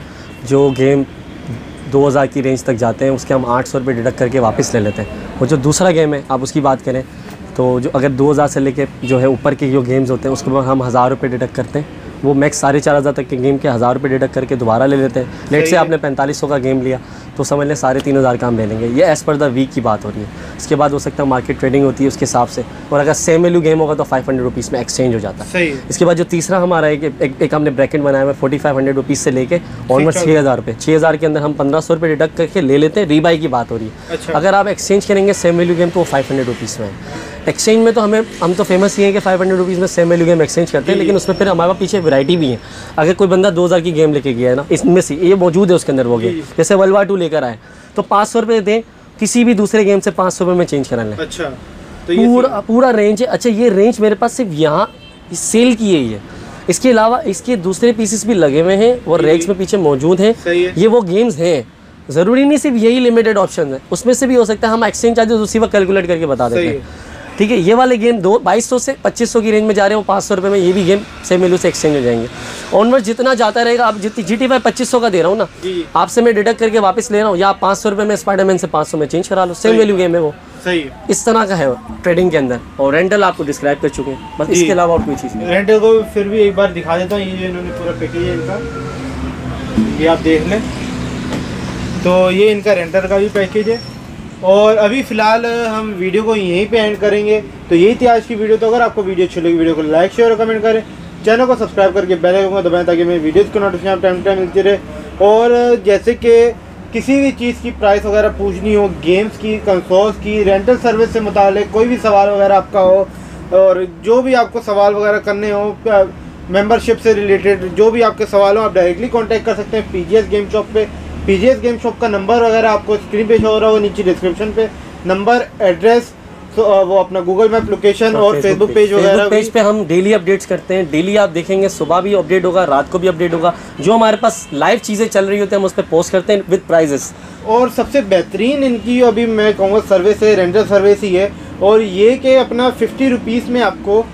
जो गेम 2000 की रेंज तक जाते हैं उसके हम 800 रुपये डिडक्ट करके वापस ले लेते हैं। और जो दूसरा गेम है, आप उसकी बात करें तो जो अगर 2000 से लेके जो है ऊपर के जो गेम्स होते हैं उसके बाद हम 1000 रुपये डिडक्ट करते हैं, वो मैक्स 4500 तक के गेम के 1000 रुपये डिडक्ट करके दोबारा ले लेते हैं। लेट से आपने 4500 का गेम लिया तो समझ लें 3500 का हम ले लेंगे। ये एज़ पर द वीक की बात हो रही है। इसके बाद हो सकता है मार्केट ट्रेडिंग होती है उसके हिसाब से, और अगर सेम वैल्यू गेम होगा तो 500 रुपीज़ में एक्सचेंज हो जाता है। इसके बाद जो तीसरा हमारा है कि एक हमने ब्रैकेट बनाया हुआ है 4500 रुपीज़ से लेके ऑलमोस्ट 6000 रुपये। 6000 के अंदर हम 1500 रुपये डिडक्ट करके ले लेते हैं, रीबाई की बात हो रही है। अच्छा। अगर आप एक्सचेंज करेंगे सेम वैल्यू गेम तो 500 रुपीज़ में है। एक्सचेंज में तो हम तो फेमस ही हैं कि 500 रुपीज़ में सेम वैल्यू गेम एक्सचेंज करते हैं, लेकिन उसमें फिर हमारे पास पीछे वैरायटी भी है। अगर कोई बंदा 2000 की गेम लेके गया है ना, इसमें से ये मौजूद है उसके अंदर वो गेम, जैसे वर्ल्ड वार 2 लेकर आए तो 500 रुपये दें, किसी भी दूसरे गेम से 500 रुपये में चेंज करा लें। अच्छा, तो ये पूरा रेंज है। अच्छा, ये रेंज मेरे पास सिर्फ यहाँ सेल की ही है, इसके अलावा इसके दूसरे पीसेस भी लगे हुए हैं और रैक्स में पीछे मौजूद हैं। ये वो गेम्स हैं, ज़रूरी नहीं सिर्फ यही लिमिटेड ऑप्शन है, उसमें से भी हो सकता है हम एक्सचेंज चार्जेस उसी वक्त कैलकुलेट करके बता देते हैं। ठीक है, ये वाले गेम 2200 से 2500 की रेंज में जा रहे हो, 500 रुपये में ये भी गेम सेम वैल्यू से एक्सचेंज हो जाएंगे। ऑनवर्ड जितना जाता रहेगा, आप जितनी GTA 5 2500 का दे रहा हूँ ना, आपसे मैं डिडक्ट करके वापस ले रहा हूँ, या 500 रुपये में स्पाइडरमैन से 500 में चेंज करा लो, सेम वैल्यू गेम है वो। सही है, इस तरह का है ट्रेडिंग के अंदर। और रेंटल आपको डिस्क्राइब कर चुके हैं, बस इसके अलावा और कोई चीज़ नहीं। रेंटल को फिर भी एक बार दिखा देता हूँ, ये इन्होंने पूरा पैकेज है इनका, ये आप देख लें। तो ये इनका रेंटल का भी पैकेज है। और अभी फ़िलहाल हम वीडियो को यहीं पे एंड करेंगे। तो यही थी आज की वीडियो। तो अगर आपको वीडियो अच्छी लगी, वीडियो को लाइक शेयर और कमेंट करें, चैनल को सब्सक्राइब करके बेल आइकन को दबाएं ताकि मेरी वीडियोज़ को नोटिफिकेशन टाइम टाइम मिलती रहे। और जैसे कि किसी भी चीज़ की प्राइस वगैरह पूछनी हो, गेम्स की, कंसोल्स की, रेंटल सर्विस से मुताल्लिक कोई भी सवाल वगैरह आपका हो, और जो भी आपको सवाल वगैरह करने हो, मेंबरशिप से रिलेटेड जो भी आपके सवाल हो, आप डायरेक्टली कांटेक्ट कर सकते हैं PGS गेम शॉप पे। PGS गेम शॉप का नंबर वगैरह आपको स्क्रीन पे शो हो रहा हो, नीचे डिस्क्रिप्शन पे नंबर, एड्रेस, वो अपना गूगल मैप लोकेशन और फेसबुक पेज वगैरह पेज पे हम डेली अपडेट्स करते हैं। डेली आप देखेंगे, सुबह भी अपडेट होगा, रात को भी अपडेट होगा। जो हमारे पास लाइव चीज़ें चल रही होती हैं हम उस पर पोस्ट करते हैं विद प्राइजेस। और सबसे बेहतरीन इनकी अभी मैं कहूँगा सर्विस है, रेंटल सर्विस ही है। और ये कि अपना 50 रुपीज़ में आपको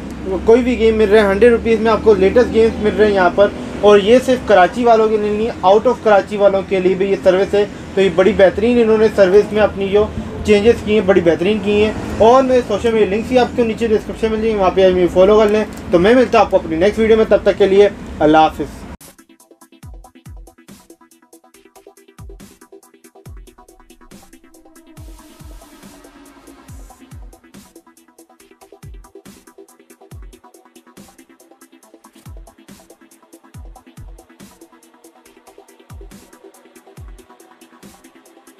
कोई भी गेम मिल रहा है, 100 रुपीज़ में आपको लेटेस्ट गेम्स मिल रहे हैं यहाँ पर। और ये सिर्फ कराची वालों के लिए नहीं, आउट ऑफ कराची वालों के लिए भी ये सर्विस है। तो ये बड़ी बेहतरीन इन्होंने सर्विस में अपनी जो चेंजेस किए हैं बड़ी बेहतरीन की हैं। और मेरे सोशल मीडिया लिंक्स ही आपको नीचे डिस्क्रिप्शन में मिल जाएंगे, वहाँ पे मुझे फॉलो कर लें। तो मैं मिलता हूँ आपको अपनी नेक्स्ट वीडियो में, तब तक के लिए अल्लाह हाफिज़।